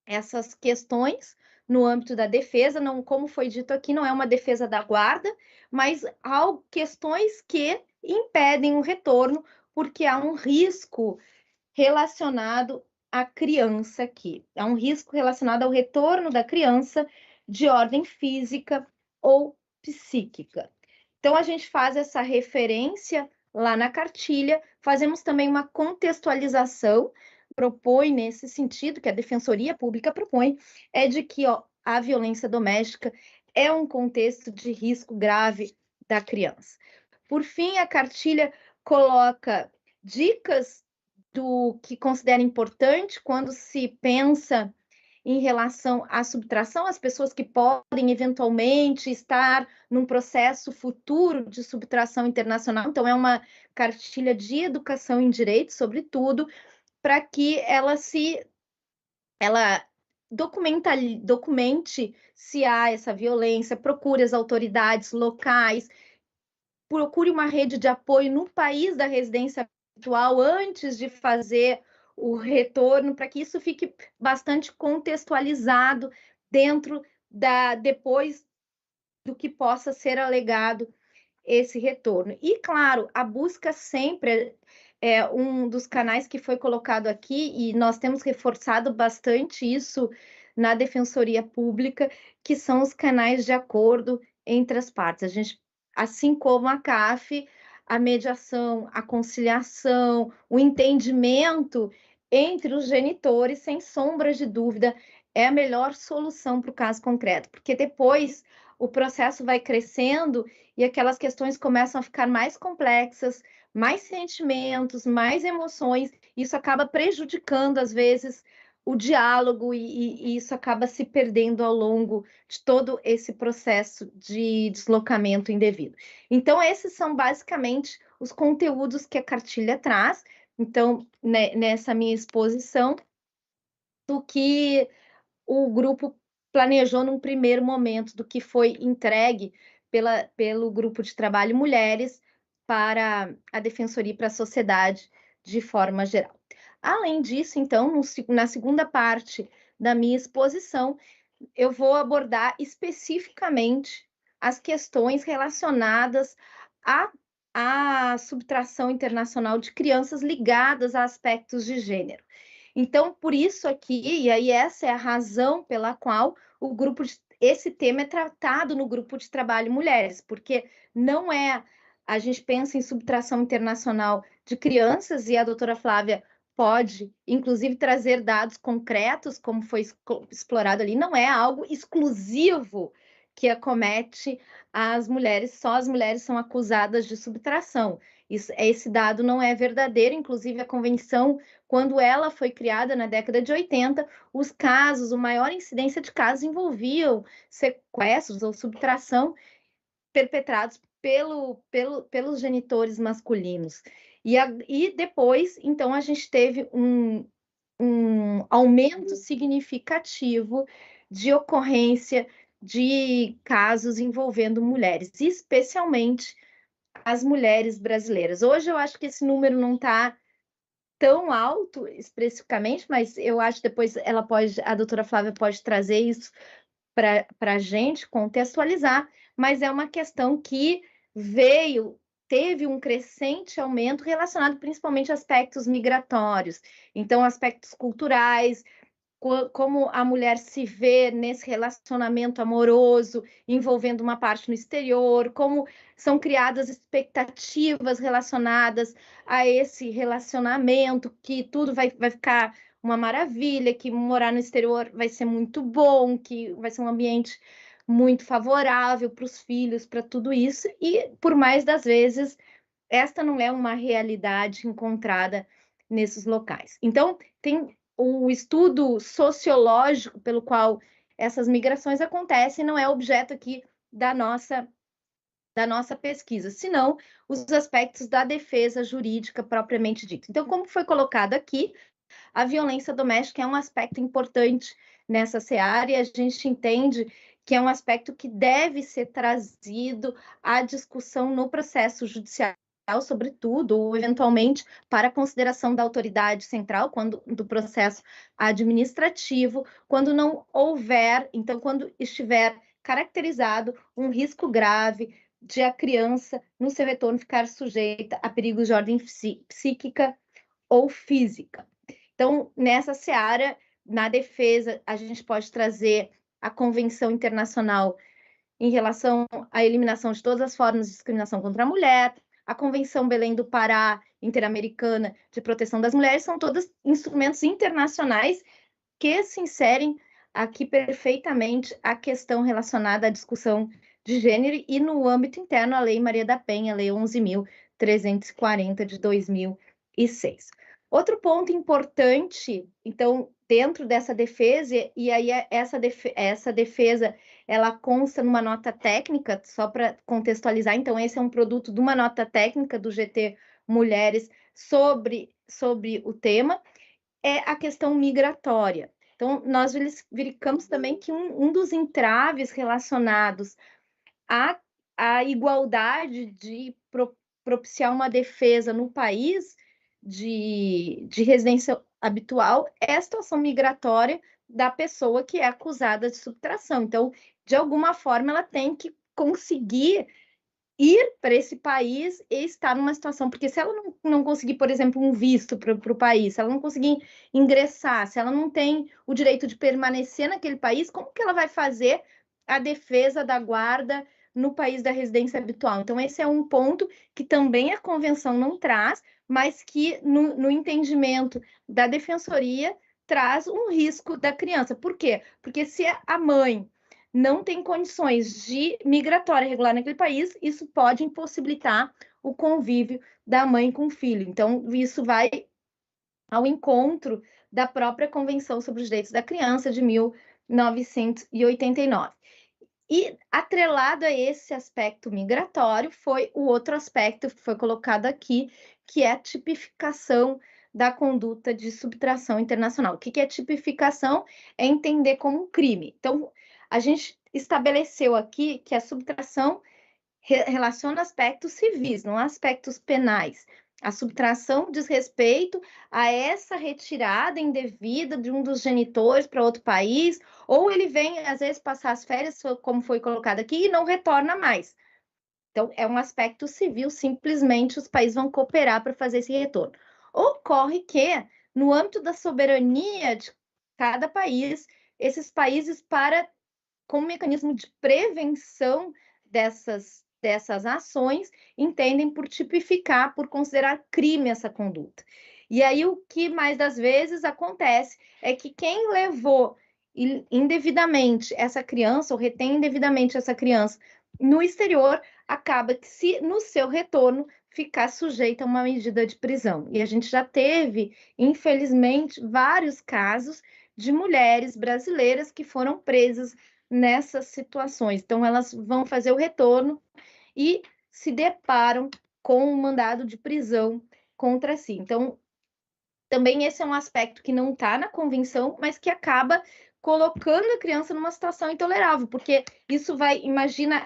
essas questões no âmbito da defesa, não, como foi dito aqui, não é uma defesa da guarda, mas há questões que impedem o retorno, porque há um risco relacionado à criança aqui. Há um risco relacionado ao retorno da criança de ordem física ou psíquica. Então, a gente faz essa referência lá na cartilha, fazemos também uma contextualização, propõe nesse sentido, que a Defensoria Pública propõe, é de que a violência doméstica é um contexto de risco grave da criança. Por fim, a cartilha coloca dicas do que considera importante quando se pensa em relação à subtração, as pessoas que podem eventualmente estar num processo futuro de subtração internacional. Então, é uma cartilha de educação em direito, sobretudo, para que ela documente se há essa violência, procure as autoridades locais, procure uma rede de apoio no país da residência habitual antes de fazer o retorno, para que isso fique bastante contextualizado depois do que possa ser alegado esse retorno. E, claro, a busca sempre é um dos canais que foi colocado aqui, e nós temos reforçado bastante isso na Defensoria Pública, que são os canais de acordo entre as partes. A gente, assim como a CAF, a mediação, a conciliação, o entendimento entre os genitores, sem sombra de dúvida, é a melhor solução para o caso concreto, porque depois o processo vai crescendo e aquelas questões começam a ficar mais complexas, mais sentimentos, mais emoções, isso acaba prejudicando, às vezes, o diálogo e isso acaba se perdendo ao longo de todo esse processo de deslocamento indevido. Então, esses são basicamente os conteúdos que a cartilha traz. Então, nessa minha exposição, do que o grupo planejou num primeiro momento, do que foi entregue pelo grupo de trabalho Mulheres para a Defensoria e para a sociedade de forma geral. Além disso, então, na segunda parte da minha exposição, eu vou abordar especificamente as questões relacionadas à subtração internacional de crianças ligadas a aspectos de gênero. Então, por isso aqui, e aí essa é a razão pela qual esse tema é tratado no grupo de trabalho Mulheres, porque não é, a gente pensa em subtração internacional de crianças, e a doutora Flávia pode, inclusive, trazer dados concretos, como foi explorado ali, não é algo exclusivo que acomete as mulheres, só as mulheres são acusadas de subtração. Esse dado não é verdadeiro, inclusive a convenção, quando ela foi criada na década de 80, os casos, a maior incidência de casos envolviam sequestros ou perpetrados pelos genitores masculinos. E depois, então, a gente teve um aumento significativo de ocorrência de casos envolvendo mulheres, especialmente as mulheres brasileiras. Hoje eu acho que esse número não está tão alto especificamente, mas eu acho que depois a doutora Flávia pode trazer isso para a gente contextualizar, mas é uma questão que teve um crescente aumento relacionado principalmente a aspectos migratórios, então aspectos culturais, como a mulher se vê nesse relacionamento amoroso, envolvendo uma parte no exterior, como são criadas expectativas relacionadas a esse relacionamento, que tudo vai ficar uma maravilha, que morar no exterior vai ser muito bom, que vai ser um ambiente muito favorável para os filhos, para tudo isso, e por mais das vezes, esta não é uma realidade encontrada nesses locais. Então, tem o estudo sociológico pelo qual essas migrações acontecem, não é objeto aqui da nossa pesquisa, senão os aspectos da defesa jurídica propriamente dita. Então, como foi colocado aqui, a violência doméstica é um aspecto importante nessa seara e a gente entende que é um aspecto que deve ser trazido à discussão no processo judicial, sobretudo, ou eventualmente para consideração da autoridade central, do processo administrativo, quando não houver, então, quando estiver caracterizado um risco grave de a criança, no seu retorno, ficar sujeita a perigos de ordem psíquica ou física. Então, nessa seara, na defesa, a gente pode trazer a Convenção Internacional em relação à eliminação de todas as formas de discriminação contra a mulher, a Convenção Belém do Pará Interamericana de Proteção das Mulheres, são todos instrumentos internacionais que se inserem aqui perfeitamente a questão relacionada à discussão de gênero e no âmbito interno a Lei Maria da Penha, a Lei 11.340 de 2006. Outro ponto importante, então, dentro dessa defesa, e aí essa defesa, ela consta numa nota técnica, só para contextualizar, então esse é um produto de uma nota técnica do GT Mulheres sobre o tema, é a questão migratória. Então, nós verificamos também que um dos entraves relacionados à igualdade de propiciar uma defesa no país de residência habitual é a situação migratória da pessoa que é acusada de subtração. Então, de alguma forma, ela tem que conseguir ir para esse país e estar numa situação, porque se ela não conseguir, por exemplo, um visto para o país, se ela não conseguir ingressar, se ela não tem o direito de permanecer naquele país, como que ela vai fazer a defesa da guarda no país da residência habitual? Então, esse é um ponto que também a convenção não traz, mas que no entendimento da defensoria traz um risco da criança. Por quê? Porque se a mãe não tem condições de migratória regular naquele país, isso pode impossibilitar o convívio da mãe com o filho. Então, isso vai ao encontro da própria Convenção sobre os Direitos da Criança de 1989. E atrelado a esse aspecto migratório foi o outro aspecto que foi colocado aqui, que é a tipificação da conduta de subtração internacional. O que é tipificação? É entender como um crime. Então, a gente estabeleceu aqui que a subtração relaciona aspectos civis, não aspectos penais. A subtração diz respeito a essa retirada indevida de um dos genitores para outro país, ou ele vem, às vezes, passar as férias, como foi colocado aqui, e não retorna mais. Então, é um aspecto civil, simplesmente os países vão cooperar para fazer esse retorno. Ocorre que, no âmbito da soberania de cada país, esses países, como mecanismo de prevenção dessas ações, entendem por tipificar, por considerar crime essa conduta. E aí, o que mais das vezes acontece é que quem levou indevidamente essa criança, ou retém indevidamente essa criança no exterior, acaba que, se no seu retorno, ficar sujeita a uma medida de prisão. E a gente já teve, infelizmente, vários casos de mulheres brasileiras que foram presas nessas situações. Então, elas vão fazer o retorno e se deparam com um mandado de prisão contra si. Então, também esse é um aspecto que não está na convenção, mas que acaba colocando a criança numa situação intolerável, porque isso vai, imagina,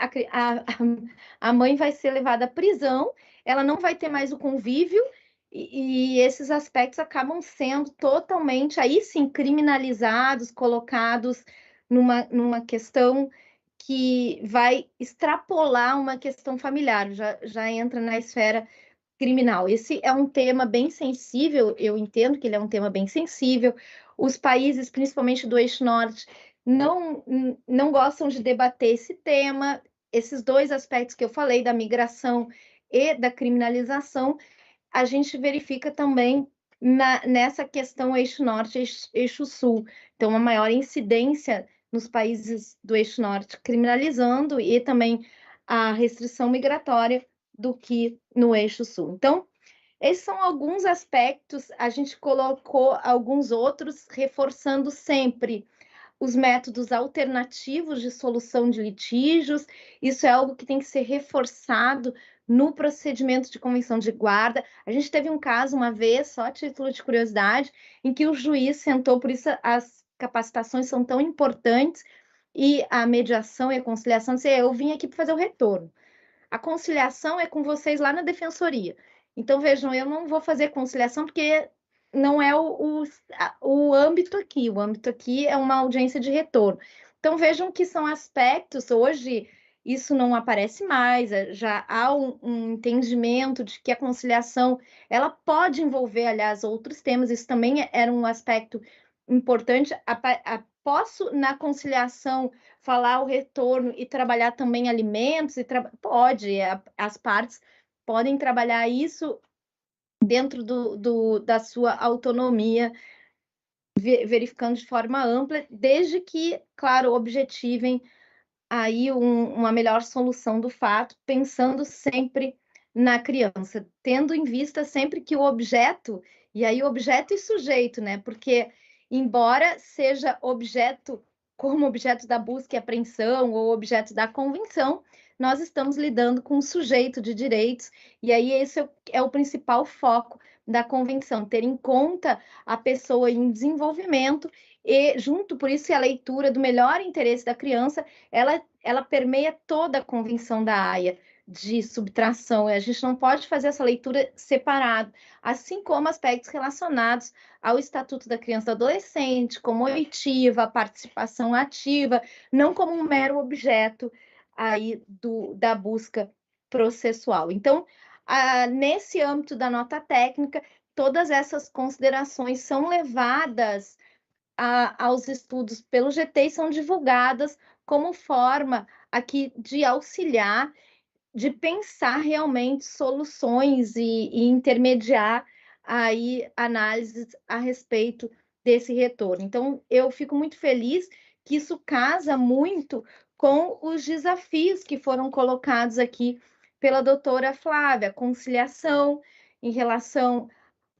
a mãe vai ser levada à prisão, ela não vai ter mais o convívio, e esses aspectos acabam sendo totalmente, aí sim, criminalizados, colocados numa questão que vai extrapolar uma questão familiar, já entra na esfera criminal. Esse é um tema bem sensível, eu entendo que ele é um tema bem sensível. Os países, principalmente do eixo norte, não gostam de debater esse tema. Esses dois aspectos que eu falei, da migração e da criminalização, a gente verifica também nessa questão eixo norte, eixo sul. Então, uma maior incidência nos países do eixo norte criminalizando e também a restrição migratória do que no eixo sul. Então, esses são alguns aspectos, a gente colocou alguns outros, reforçando sempre os métodos alternativos de solução de litígios. Isso é algo que tem que ser reforçado no procedimento de convenção de guarda. A gente teve um caso uma vez, só a título de curiosidade, em que o juiz sentou, por isso as capacitações são tão importantes, e a mediação e a conciliação, eu vim aqui para fazer o retorno. A conciliação é com vocês lá na defensoria. Então, vejam, eu não vou fazer conciliação porque não é o âmbito aqui. O âmbito aqui é uma audiência de retorno. Então, vejam que são aspectos, hoje isso não aparece mais, já há um entendimento de que a conciliação, ela pode envolver, aliás, outros temas, isso também era um aspecto importante. Posso, na conciliação, falar o retorno e trabalhar também alimentos? Pode, as partes podem trabalhar isso dentro da sua autonomia, verificando de forma ampla, desde que, claro, objetivem aí uma melhor solução do fato, pensando sempre na criança, tendo em vista sempre que o objeto, e aí objeto e sujeito, né? Porque embora seja objeto, como objeto da busca e apreensão ou objeto da convenção, nós estamos lidando com um sujeito de direitos, e aí esse é o principal foco da convenção, ter em conta a pessoa em desenvolvimento e, junto, por isso, a leitura do melhor interesse da criança, ela permeia toda a Convenção da Haia de subtração, e a gente não pode fazer essa leitura separada, assim como aspectos relacionados ao Estatuto da Criança e do Adolescente, como oitiva, participação ativa, não como um mero objeto aí da busca processual. Então, nesse âmbito da nota técnica, todas essas considerações são levadas aos estudos pelo GT e são divulgadas como forma aqui de auxiliar, de pensar realmente soluções e intermediar aí análises a respeito desse retorno. Então, eu fico muito feliz que isso casa muito com os desafios que foram colocados aqui pela doutora Flávia, conciliação em relação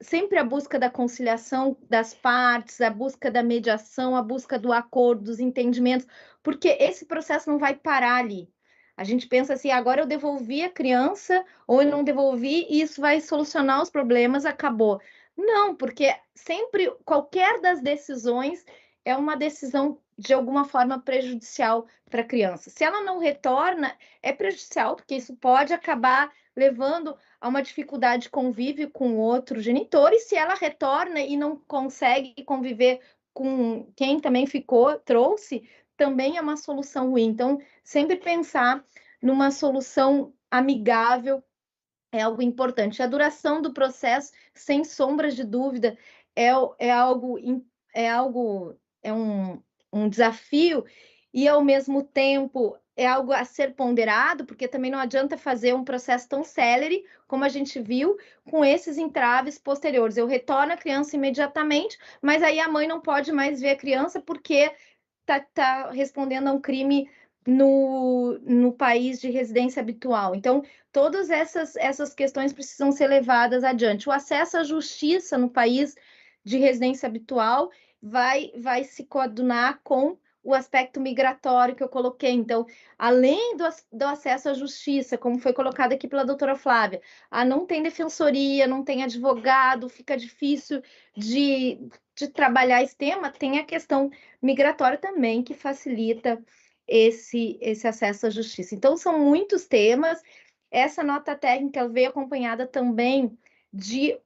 sempre a busca da conciliação das partes, a busca da mediação, a busca do acordo, dos entendimentos, porque esse processo não vai parar ali. A gente pensa assim, agora eu devolvi a criança ou eu não devolvi e isso vai solucionar os problemas, acabou. Não, porque sempre qualquer das decisões é uma decisão de alguma forma prejudicial para a criança. Se ela não retorna, é prejudicial, porque isso pode acabar levando a uma dificuldade de convívio com o outro genitor, e se ela retorna e não consegue conviver com quem também trouxe, também é uma solução ruim. Então, sempre pensar numa solução amigável é algo importante. A duração do processo, sem sombras de dúvida, é um desafio e, ao mesmo tempo, é algo a ser ponderado, porque também não adianta fazer um processo tão célere, como a gente viu, com esses entraves posteriores. Eu retorno a criança imediatamente, mas aí a mãe não pode mais ver a criança porque está respondendo a um crime no país de residência habitual. Então, todas essas questões precisam ser levadas adiante. O acesso à justiça no país de residência habitual vai se coadunar com o aspecto migratório que eu coloquei. Então, além do acesso à justiça, como foi colocado aqui pela doutora Flávia, não tem defensoria, não tem advogado, fica difícil de trabalhar esse tema, tem a questão migratória também, que facilita esse acesso à justiça. Então, são muitos temas. Essa nota técnica veio acompanhada também de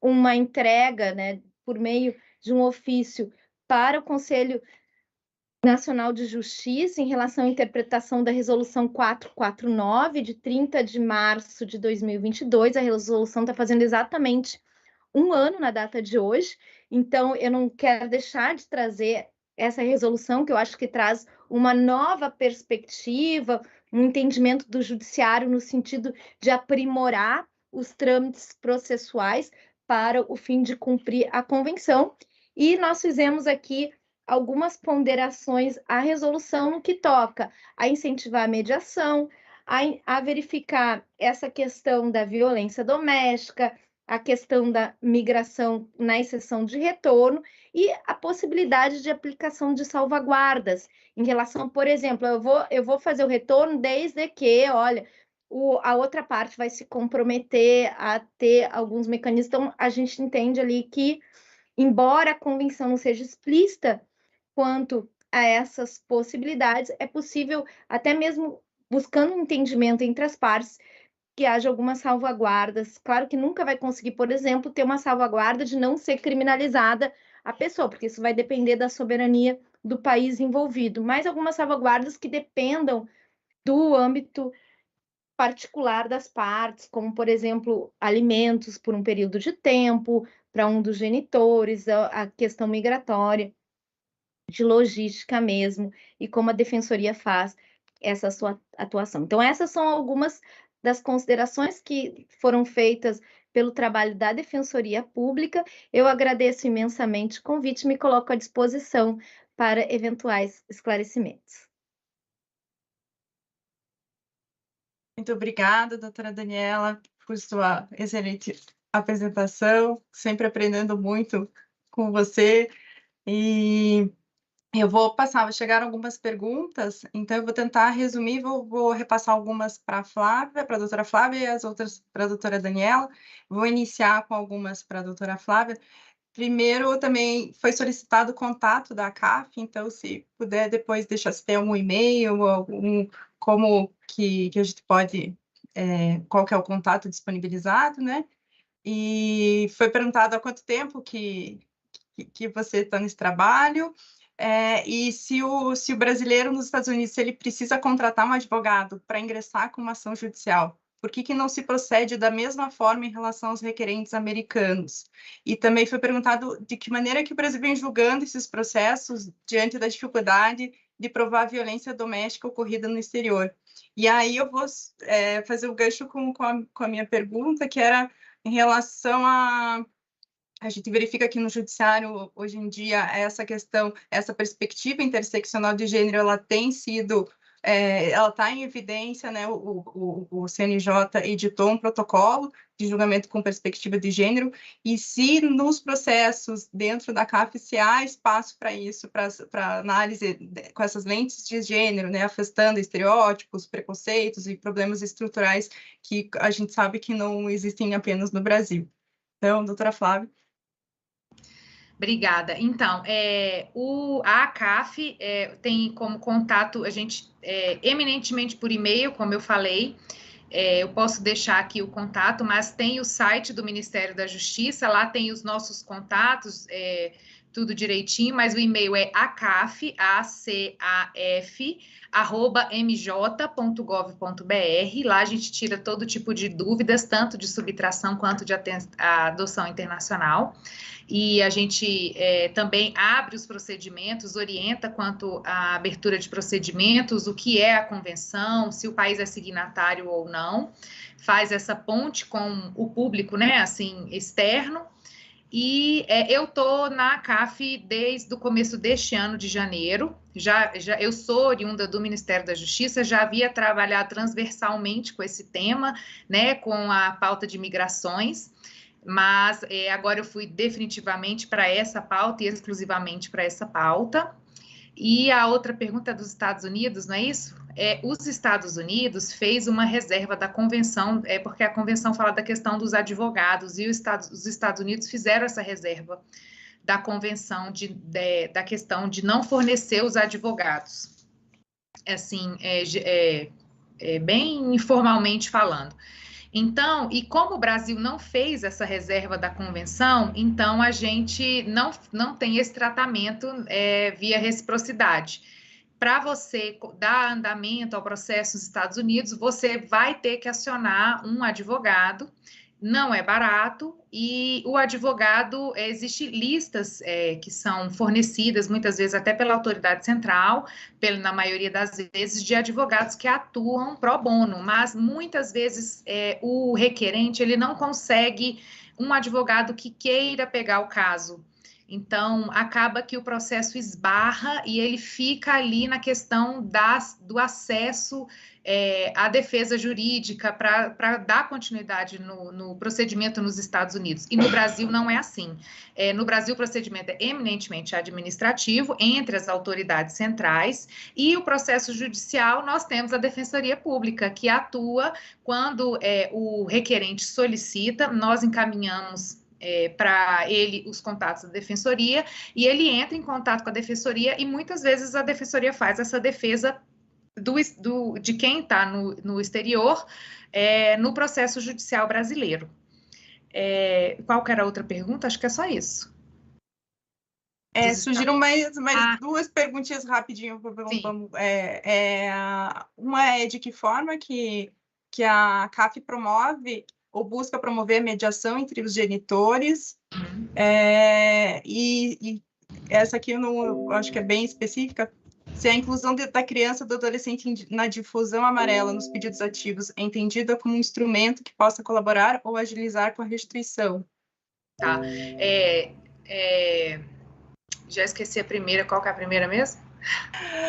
uma entrega, né, por meio de um ofício para o Conselho Nacional de Justiça em relação à interpretação da Resolução 449, de 30 de março de 2022. A resolução está fazendo exatamente um ano na data de hoje, então eu não quero deixar de trazer essa resolução, que eu acho que traz uma nova perspectiva, um entendimento do judiciário no sentido de aprimorar os trâmites processuais para o fim de cumprir a convenção. E nós fizemos aqui algumas ponderações à resolução no que toca a incentivar a mediação, a verificar essa questão da violência doméstica, a questão da migração na exceção de retorno e a possibilidade de aplicação de salvaguardas em relação, por exemplo, eu vou fazer o retorno desde que, olha, a outra parte vai se comprometer a ter alguns mecanismos. Então, a gente entende ali que, embora a convenção não seja explícita quanto a essas possibilidades, é possível, até mesmo buscando um entendimento entre as partes, que haja algumas salvaguardas. Claro que nunca vai conseguir, por exemplo, ter uma salvaguarda de não ser criminalizada a pessoa, porque isso vai depender da soberania do país envolvido, mas algumas salvaguardas que dependam do âmbito particular das partes, como, por exemplo, alimentos por um período de tempo para um dos genitores, a questão migratória, de logística mesmo, e como a defensoria faz essa sua atuação. Então, essas são algumas das considerações que foram feitas pelo trabalho da Defensoria Pública. Eu agradeço imensamente o convite e me coloco à disposição para eventuais esclarecimentos. Muito obrigada, doutora Daniela, por sua excelente apresentação, sempre aprendendo muito com você. E eu vou chegaram algumas perguntas, então eu vou tentar resumir, vou repassar algumas para a Flávia, para a doutora Flávia, e as outras para a doutora Daniela. Vou iniciar com algumas para a doutora Flávia. Primeiro, também foi solicitado o contato da CAF, então, se puder depois deixar se tem algum e-mail, como que a gente pode, qual que é o contato disponibilizado, né? E foi perguntado há quanto tempo que você está nesse trabalho, e se o brasileiro nos Estados Unidos, se ele precisa contratar um advogado para ingressar com uma ação judicial, por que não se procede da mesma forma em relação aos requerentes americanos? E também foi perguntado de que maneira que o Brasil vem julgando esses processos diante da dificuldade de provar a violência doméstica ocorrida no exterior. E aí eu vou fazer o gancho com a minha pergunta, que era em relação a gente verifica que no judiciário, hoje em dia, essa questão, essa perspectiva interseccional de gênero, ela tem sido, ela está em evidência, né? O CNJ editou um protocolo de julgamento com perspectiva de gênero, e se nos processos dentro da CAF, se há espaço para isso, para análise com essas lentes de gênero, né? Afastando estereótipos, preconceitos e problemas estruturais que a gente sabe que não existem apenas no Brasil. Então, doutora Flávia. Obrigada. Então, a ACAF tem como contato a gente eminentemente por e-mail, como eu falei. Eu posso deixar aqui o contato, mas tem o site do Ministério da Justiça, lá tem os nossos contatos, tudo direitinho, mas o e-mail é acaf, @mj.gov.br. Lá a gente tira todo tipo de dúvidas, tanto de subtração quanto de adoção internacional. E a gente também abre os procedimentos, orienta quanto à abertura de procedimentos, o que é a convenção, se o país é signatário ou não, faz essa ponte com o público, né, assim, externo. E eu estou na CAF desde o começo deste ano, de janeiro. Eu sou oriunda do Ministério da Justiça, já havia trabalhado transversalmente com esse tema, né, com a pauta de migrações, mas agora eu fui definitivamente para essa pauta e exclusivamente para essa pauta. E a outra pergunta é dos Estados Unidos, não é isso? Os Estados Unidos fez uma reserva da convenção, porque a convenção fala da questão dos advogados, e os Estados Unidos fizeram essa reserva da convenção da questão de não fornecer os advogados. Assim, bem informalmente falando. Então, e como o Brasil não fez essa reserva da convenção, então a gente não tem esse tratamento via reciprocidade. Para você dar andamento ao processo nos Estados Unidos, você vai ter que acionar um advogado, não é barato, e o advogado, existem listas que são fornecidas, muitas vezes até pela autoridade central, na maioria das vezes, de advogados que atuam pro bono, mas muitas vezes o requerente, ele não consegue um advogado que queira pegar o caso. Então, acaba que o processo esbarra e ele fica ali na questão do acesso à defesa jurídica para dar continuidade no procedimento nos Estados Unidos. E no Brasil não é assim. No Brasil, o procedimento é eminentemente administrativo entre as autoridades centrais, e o processo judicial, nós temos a Defensoria Pública, que atua quando o requerente solicita, nós encaminhamos para ele os contatos da defensoria, e ele entra em contato com a defensoria, e muitas vezes a defensoria faz essa defesa de quem está no exterior no processo judicial brasileiro. Qual que era a outra pergunta? Acho que é só isso. Surgiram mais duas perguntinhas rapidinho. Uma é de que forma que a CAF promove ou busca promover a mediação entre os genitores. E essa aqui eu acho que é bem específica. Se a inclusão da criança ou do adolescente na difusão amarela nos pedidos ativos é entendida como um instrumento que possa colaborar ou agilizar com a restituição. Tá. Já esqueci a primeira. Qual que é a primeira mesmo?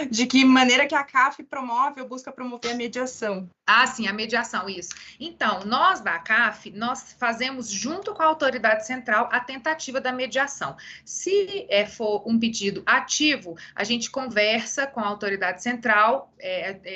De que maneira que a CAF promove ou busca promover a mediação? Ah, sim, a mediação, isso. Então, nós da CAF, nós fazemos junto com a autoridade central a tentativa da mediação. Se for um pedido ativo, a gente conversa com a autoridade central.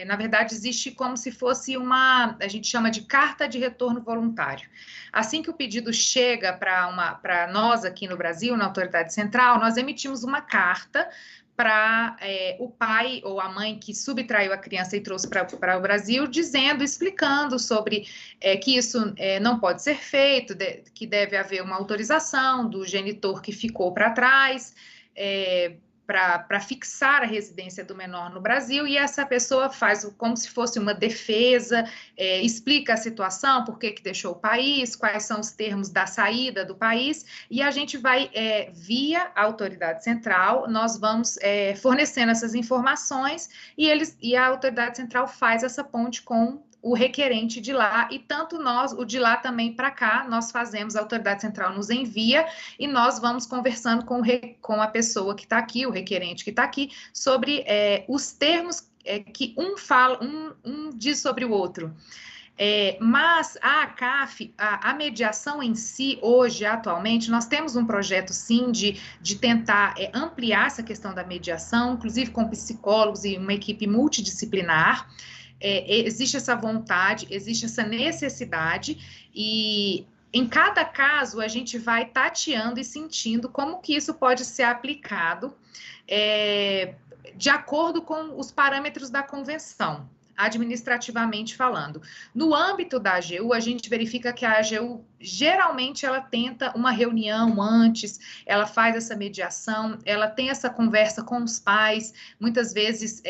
Na verdade, existe como se fosse a gente chama de carta de retorno voluntário. Assim que o pedido chega para nós aqui no Brasil, na autoridade central, nós emitimos uma carta para o pai ou a mãe que subtraiu a criança e trouxe para o Brasil, explicando sobre que isso não pode ser feito, que deve haver uma autorização do genitor que ficou para trás, para fixar a residência do menor no Brasil, e essa pessoa faz como se fosse uma defesa, explica a situação, por que deixou o país, quais são os termos da saída do país, e a gente vai, via a autoridade central, nós vamos fornecendo essas informações, e a autoridade central faz essa ponte com o requerente de lá, e tanto nós, o de lá também para cá, nós fazemos, a autoridade central nos envia, e nós vamos conversando com a pessoa que está aqui, o requerente que está aqui, sobre os termos que um diz sobre o outro. Mas a CAF, a mediação em si, hoje, atualmente, nós temos um projeto, sim, de tentar ampliar essa questão da mediação, inclusive com psicólogos e uma equipe multidisciplinar. Existe essa vontade, existe essa necessidade, e em cada caso a gente vai tateando e sentindo como que isso pode ser aplicado de acordo com os parâmetros da convenção, administrativamente falando. No âmbito da AGU, a gente verifica que a AGU, geralmente, ela tenta uma reunião antes, ela faz essa mediação, ela tem essa conversa com os pais, muitas vezes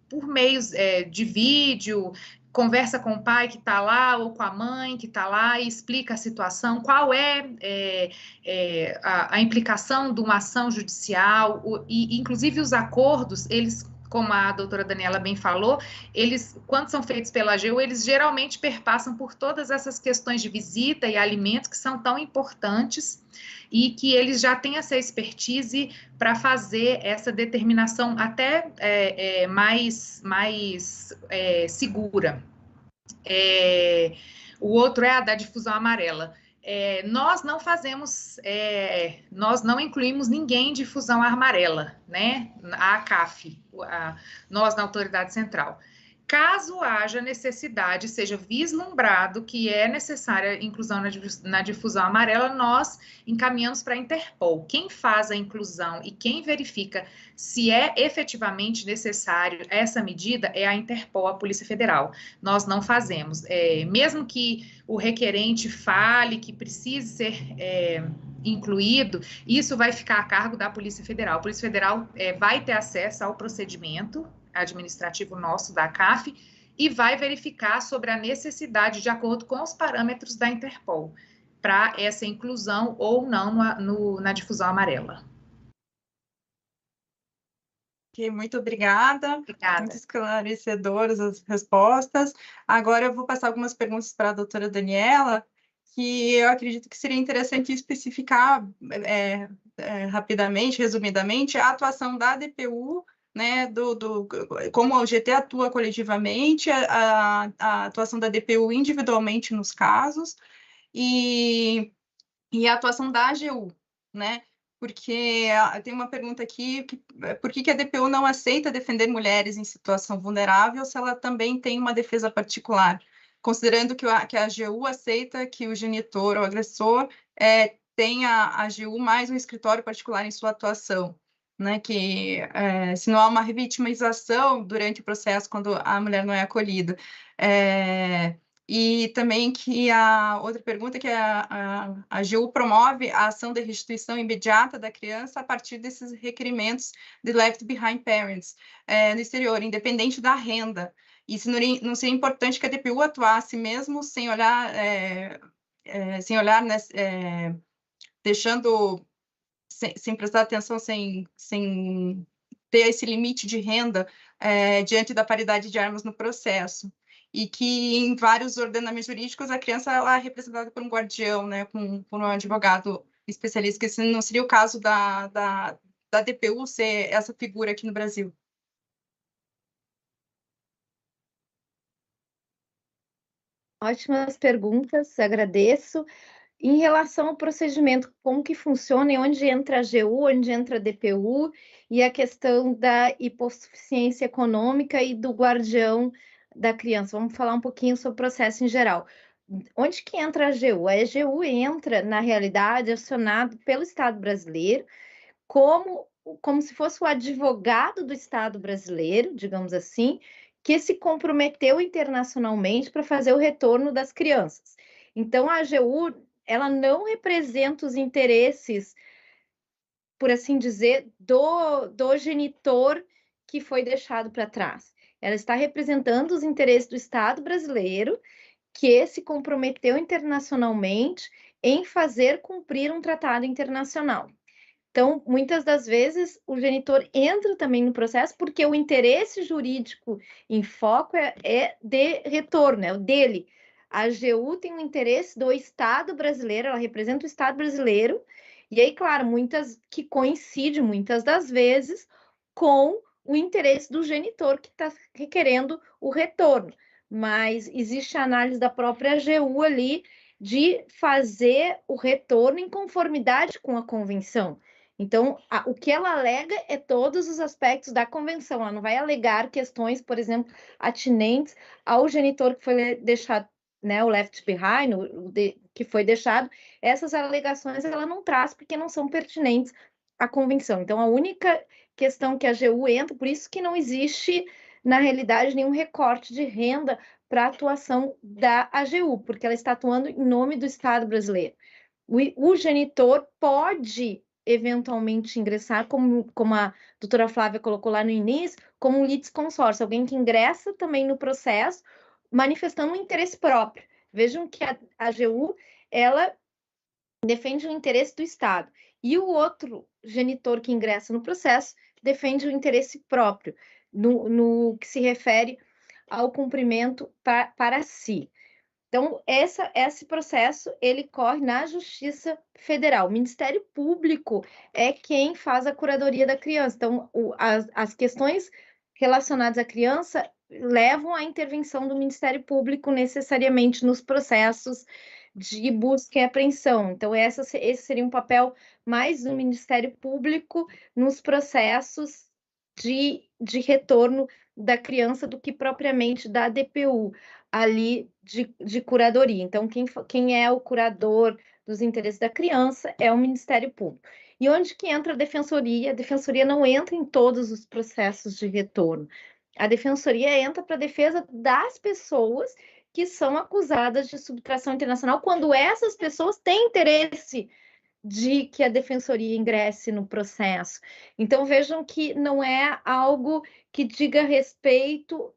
por meios de vídeo, conversa com o pai que está lá ou com a mãe que está lá e explica a situação, qual a implicação de uma ação judicial, e inclusive os acordos, eles, como a doutora Daniela bem falou, eles, quando são feitos pela AGU, eles geralmente perpassam por todas essas questões de visita e alimentos que são tão importantes, e que eles já têm essa expertise para fazer essa determinação até mais segura. O outro é a da difusão amarela. Nós não fazemos, nós não incluímos ninguém em difusão amarela, né? A CAF, nós na autoridade central. Caso haja necessidade, seja vislumbrado que é necessária a inclusão na difusão amarela, nós encaminhamos para a Interpol. Quem faz a inclusão e quem verifica se é efetivamente necessário essa medida é a Interpol, a Polícia Federal. Nós não fazemos. Mesmo que o requerente fale que precise ser incluído, isso vai ficar a cargo da Polícia Federal. A Polícia Federal vai ter acesso ao procedimento administrativo nosso da CAF e vai verificar sobre a necessidade, de acordo com os parâmetros da Interpol, para essa inclusão ou não na difusão amarela. Ok, muito obrigada. Obrigada. Muito esclarecedoras as respostas. Agora eu vou passar algumas perguntas para a doutora Daniela, que eu acredito que seria interessante especificar rapidamente, resumidamente, a atuação da DPU, né, como o GT atua coletivamente, a atuação da DPU individualmente nos casos, e a atuação da AGU, né? Porque tem uma pergunta aqui, por que a DPU não aceita defender mulheres em situação vulnerável se ela também tem uma defesa particular? Considerando que a AGU aceita que o genitor ou agressor tenha a AGU mais um escritório particular em sua atuação, né? Que se não há uma revitimização durante o processo quando a mulher não é acolhida. E também que a outra pergunta é que a AGU promove a ação de restituição imediata da criança a partir desses requerimentos de left behind parents no exterior, independente da renda. E se não seria importante que a DPU atuasse mesmo sem olhar, deixando, sem prestar atenção, sem ter esse limite de renda diante da paridade de armas no processo. E que em vários ordenamentos jurídicos a criança ela é representada por um guardião, né, por um advogado especialista, que esse não seria o caso da DPU ser essa figura aqui no Brasil. Ótimas perguntas, agradeço. Em relação ao procedimento, como que funciona e onde entra a AGU, onde entra a DPU e a questão da hipossuficiência econômica e do guardião da criança. Vamos falar um pouquinho sobre o processo em geral. Onde que entra a AGU? A AGU entra, na realidade, acionado pelo Estado brasileiro como se fosse o advogado do Estado brasileiro, digamos assim, que se comprometeu internacionalmente para fazer o retorno das crianças. Então, a AGU, ela não representa os interesses, por assim dizer, do genitor que foi deixado para trás. Ela está representando os interesses do Estado brasileiro, que se comprometeu internacionalmente em fazer cumprir um tratado internacional. Então, muitas das vezes, o genitor entra também no processo porque o interesse jurídico em foco é de retorno, é o dele. A AGU tem um interesse do Estado brasileiro, ela representa o Estado brasileiro, e aí, claro, que coincide muitas das vezes com o interesse do genitor que está requerendo o retorno. Mas existe a análise da própria AGU ali de fazer o retorno em conformidade com a convenção. Então, o que ela alega é todos os aspectos da convenção. Ela não vai alegar questões, por exemplo, atinentes ao genitor que foi deixado, né, o left behind, que foi deixado. Essas alegações ela não traz porque não são pertinentes à convenção. Então, a única questão que a AGU entra, por isso que não existe, na realidade, nenhum recorte de renda para a atuação da AGU, porque ela está atuando em nome do Estado brasileiro. O genitor pode eventualmente ingressar, como a doutora Flávia colocou lá no início, como um litisconsórcio, alguém que ingressa também no processo, manifestando um interesse próprio. Vejam que a AGU, ela defende o interesse do Estado, e o outro genitor que ingressa no processo defende o interesse próprio, no que se refere ao cumprimento para si. Então, esse processo, ele corre na Justiça Federal. O Ministério Público é quem faz a curadoria da criança. Então, as questões relacionadas à criança levam à intervenção do Ministério Público necessariamente nos processos de busca e apreensão. Então, esse seria um papel mais do Ministério Público nos processos de retorno da criança do que propriamente da DPU ali de curadoria. Então, quem é o curador dos interesses da criança é o Ministério Público. E onde que entra a Defensoria? A Defensoria não entra em todos os processos de retorno. A Defensoria entra para a defesa das pessoas que são acusadas de subtração internacional, quando essas pessoas têm interesse de que a Defensoria ingresse no processo. Então, vejam que não é algo que diga respeito,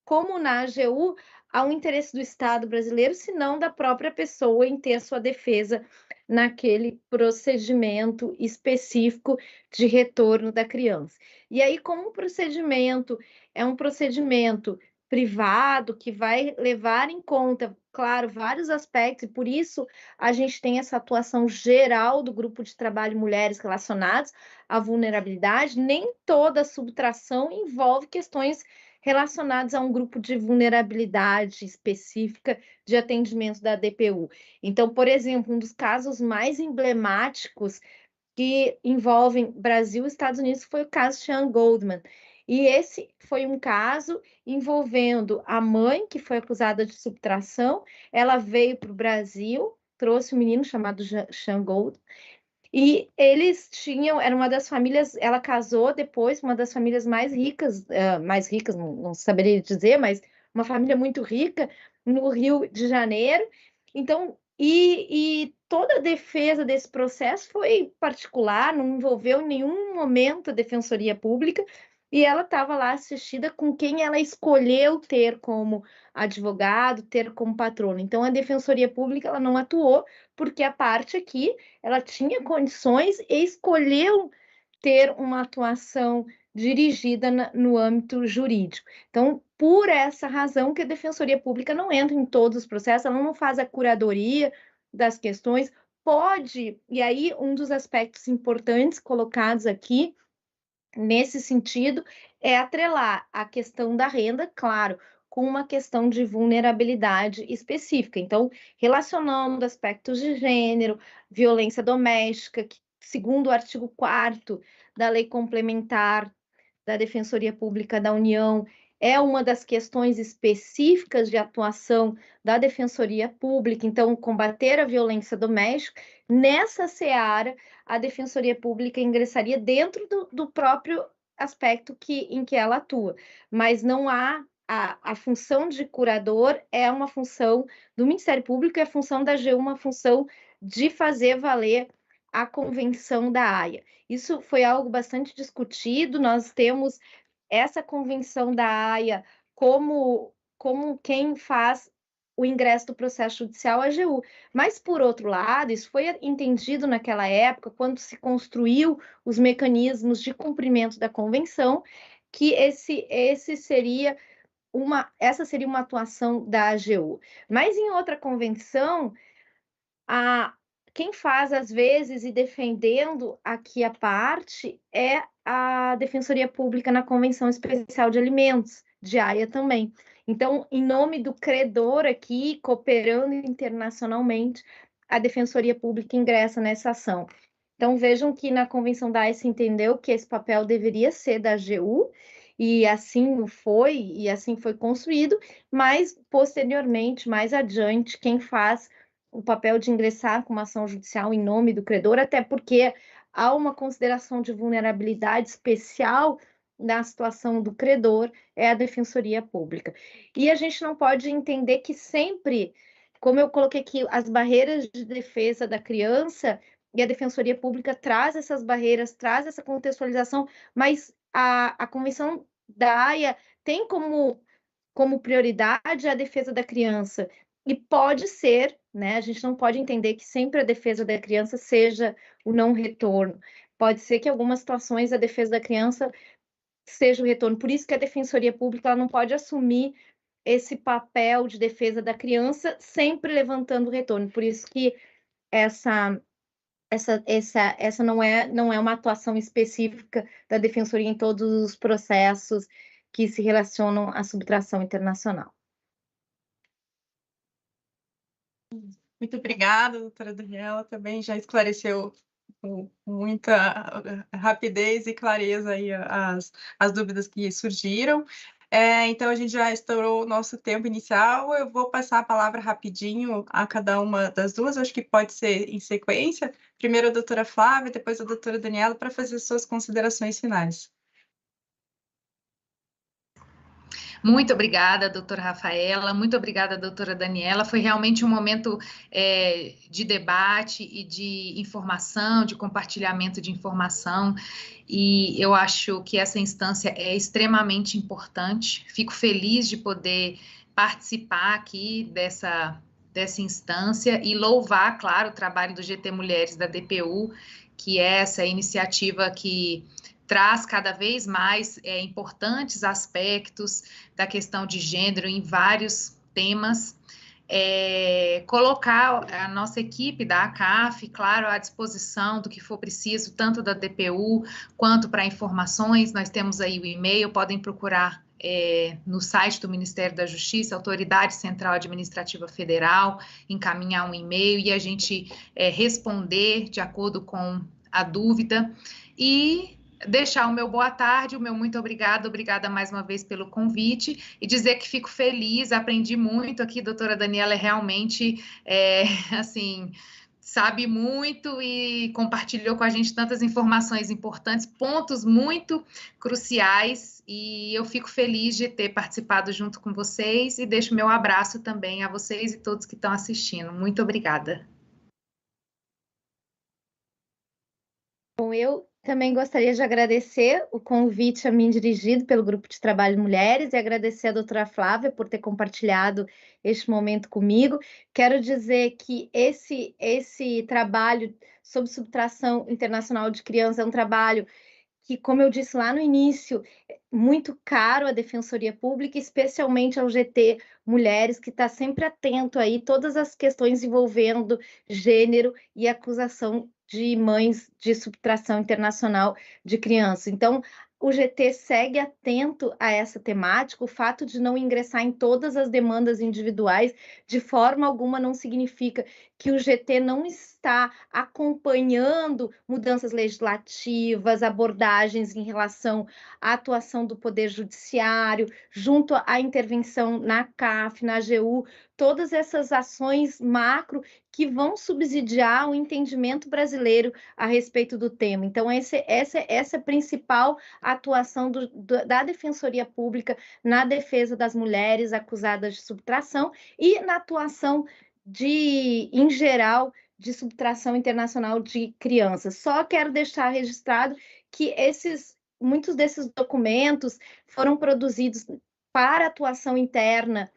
como na AGU, ao interesse do Estado brasileiro, senão da própria pessoa em ter a sua defesa naquele procedimento específico de retorno da criança. E aí, como o procedimento é um procedimento privado, que vai levar em conta, claro, vários aspectos, e por isso a gente tem essa atuação geral do grupo de trabalho mulheres relacionadas à vulnerabilidade, nem toda subtração envolve questões relacionadas a um grupo de vulnerabilidade específica de atendimento da DPU. Então, por exemplo, um dos casos mais emblemáticos que envolvem Brasil e Estados Unidos foi o caso Sean Goldman. E esse foi um caso envolvendo a mãe, que foi acusada de subtração. Ela veio para o Brasil, trouxe um menino chamado Sean Goldman, e eles era uma das famílias, ela casou depois, uma das famílias mais ricas, não saberia dizer, mas uma família muito rica no Rio de Janeiro. Então, e toda a defesa desse processo foi particular, não envolveu em nenhum momento a Defensoria Pública, e ela estava lá assistida com quem ela escolheu ter como advogado, ter como patrono. Então, a Defensoria Pública ela não atuou, porque a parte aqui ela tinha condições e escolheu ter uma atuação dirigida no âmbito jurídico. Então, por essa razão que a Defensoria Pública não entra em todos os processos, ela não faz a curadoria das questões, pode, e aí um dos aspectos importantes colocados aqui, nesse sentido, é atrelar a questão da renda, claro, com uma questão de vulnerabilidade específica. Então, relacionando aspectos de gênero, violência doméstica, que, segundo o artigo 4º da Lei Complementar da Defensoria Pública da União, é uma das questões específicas de atuação da Defensoria Pública. Então, combater a violência doméstica, nessa seara, a Defensoria Pública ingressaria dentro do próprio aspecto em que ela atua, mas não há a função de curador é uma função do Ministério Público e a função da AGU uma função de fazer valer a Convenção da Haia. Isso foi algo bastante discutido, nós temos essa Convenção da Haia como quem faz o ingresso do processo judicial à AGU. Mas, por outro lado, isso foi entendido naquela época, quando se construiu os mecanismos de cumprimento da convenção, que essa seria uma atuação da AGU. Mas, em outra convenção, quem faz, às vezes, e defendendo aqui a parte, é a Defensoria Pública na Convenção Especial de Alimentos, de Haia também. Então, em nome do credor aqui, cooperando internacionalmente, a Defensoria Pública ingressa nessa ação. Então, vejam que na Convenção da Haia se entendeu que esse papel deveria ser da AGU, e assim foi construído, mas, posteriormente, mais adiante, quem faz o papel de ingressar com uma ação judicial em nome do credor, até porque há uma consideração de vulnerabilidade especial na situação do credor, é a Defensoria Pública. E a gente não pode entender que sempre, como eu coloquei aqui, as barreiras de defesa da criança, e a Defensoria Pública traz essas barreiras, traz essa contextualização, mas a Convenção da Haia tem como prioridade a defesa da criança. E pode ser, né? A gente não pode entender que sempre a defesa da criança seja o não retorno. Pode ser que em algumas situações a defesa da criança seja o retorno. Por isso que a Defensoria Pública ela não pode assumir esse papel de defesa da criança sempre levantando o retorno. Por isso que essa não é uma atuação específica da Defensoria em todos os processos que se relacionam à subtração internacional. Muito obrigada, doutora Daniela, também já esclareceu com muita rapidez e clareza aí as dúvidas que surgiram. Então, a gente já estourou o nosso tempo inicial, eu vou passar a palavra rapidinho a cada uma das duas, acho que pode ser em sequência. Primeiro a doutora Flávia, depois a doutora Daniela, para fazer suas considerações finais. Muito obrigada, doutora Rafaela, muito obrigada, doutora Daniela. Foi realmente um momento de debate e de informação, de compartilhamento de informação, e eu acho que essa instância é extremamente importante. Fico feliz de poder participar aqui dessa instância e louvar, claro, o trabalho do GT Mulheres da DPU, que é essa iniciativa que traz cada vez mais importantes aspectos da questão de gênero em vários temas, colocar a nossa equipe da ACAF, claro, à disposição do que for preciso, tanto da DPU quanto para informações. Nós temos aí o e-mail, podem procurar no site do Ministério da Justiça, Autoridade Central Administrativa Federal, encaminhar um e-mail e a gente responder de acordo com a dúvida. E deixar o meu boa tarde, o meu muito obrigada mais uma vez pelo convite, e dizer que fico feliz, aprendi muito aqui, doutora Daniela é realmente, assim, sabe muito e compartilhou com a gente tantas informações importantes, pontos muito cruciais, e eu fico feliz de ter participado junto com vocês, e deixo meu abraço também a vocês e todos que estão assistindo. Muito obrigada. Bom, eu também gostaria de agradecer o convite a mim dirigido pelo Grupo de Trabalho Mulheres e agradecer a doutora Flávia por ter compartilhado este momento comigo. Quero dizer que esse trabalho sobre subtração internacional de crianças é um trabalho que, como eu disse lá no início, é muito caro à Defensoria Pública, especialmente ao GT Mulheres, que está sempre atento aí todas as questões envolvendo gênero e acusação de mães de subtração internacional de criança. Então, o GT segue atento a essa temática. O fato de não ingressar em todas as demandas individuais, de forma alguma, não significa que o GT não está acompanhando mudanças legislativas, abordagens em relação à atuação do Poder Judiciário, junto à intervenção na CAF, na AGU, todas essas ações macro que vão subsidiar o entendimento brasileiro a respeito do tema. Então, essa é a principal atuação da Defensoria Pública na defesa das mulheres acusadas de subtração e na atuação em geral, de subtração internacional de crianças. Só quero deixar registrado que muitos desses documentos foram produzidos para atuação interna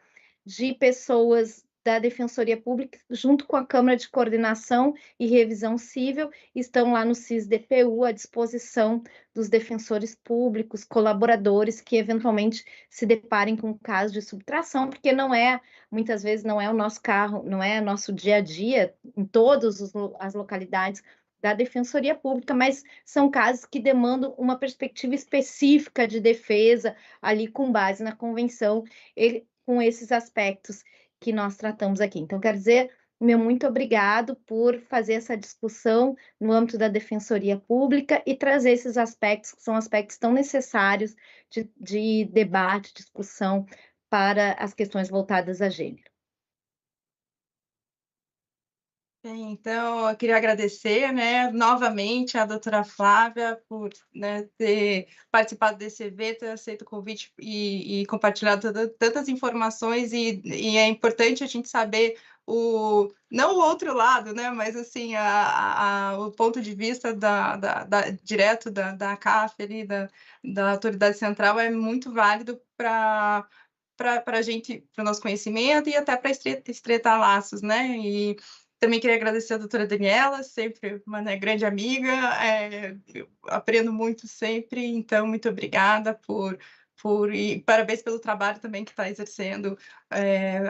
de pessoas da Defensoria Pública, junto com a Câmara de Coordenação e Revisão Civil, estão lá no CIS-DPU à disposição dos defensores públicos, colaboradores que eventualmente se deparem com um caso de subtração, porque muitas vezes não é o nosso carro, não é nosso dia a dia em todas as localidades da Defensoria Pública, mas são casos que demandam uma perspectiva específica de defesa, ali com base na convenção, com esses aspectos que nós tratamos aqui. Então, quero dizer, meu muito obrigado por fazer essa discussão no âmbito da Defensoria Pública e trazer esses aspectos, que são aspectos tão necessários de debate, discussão para as questões voltadas a gênero. Então, eu queria agradecer, né, novamente a doutora Flávia por, né, ter participado desse evento, ter aceito o convite e compartilhado tantas informações, e é importante a gente saber não o outro lado, né, mas assim, o ponto de vista direto da CAF, ali, da autoridade central, é muito válido para a gente, para o nosso conhecimento e até para estreitar laços, né, e também queria agradecer a doutora Daniela, sempre uma, né, grande amiga, eu aprendo muito sempre, então muito obrigada e parabéns pelo trabalho também que está exercendo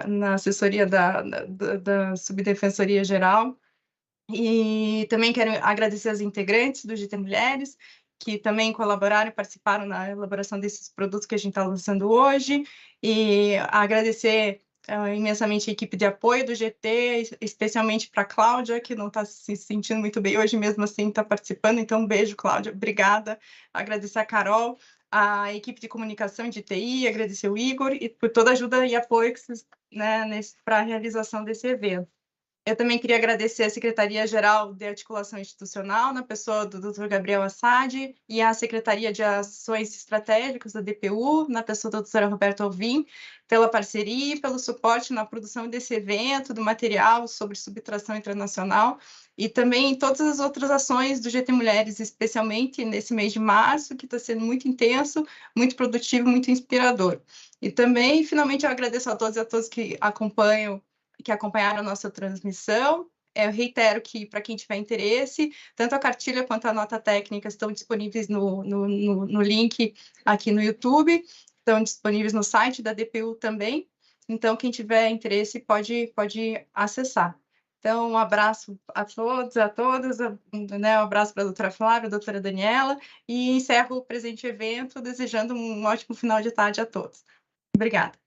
na assessoria da Subdefensoria Geral. E também quero agradecer as integrantes do GT Mulheres, que também colaboraram e participaram na elaboração desses produtos que a gente está lançando hoje, e agradecer imensamente a equipe de apoio do GT, especialmente para a Cláudia, que não está se sentindo muito bem hoje, mesmo assim está participando. Então, um beijo, Cláudia, obrigada. Agradecer a Carol, a equipe de comunicação e de TI, agradecer o Igor e por toda a ajuda e apoio que vocês, né, para a realização desse evento. Eu também queria agradecer a Secretaria-Geral de Articulação Institucional, na pessoa do Dr. Gabriel Assad, e a Secretaria de Ações Estratégicas da DPU, na pessoa da doutora Roberta Alvim, pela parceria e pelo suporte na produção desse evento, do material sobre subtração internacional, e também todas as outras ações do GT Mulheres, especialmente nesse mês de março, que está sendo muito intenso, muito produtivo, muito inspirador. E também, finalmente, eu agradeço a todos e a todas que acompanharam a nossa transmissão. Eu reitero que, para quem tiver interesse, tanto a cartilha quanto a nota técnica estão disponíveis no link aqui no YouTube, estão disponíveis no site da DPU também. Então, quem tiver interesse pode acessar. Então, um abraço a todos, a todas, né? Um abraço para a doutora Flávia, a doutora Daniela, e encerro o presente evento desejando um ótimo final de tarde a todos. Obrigada.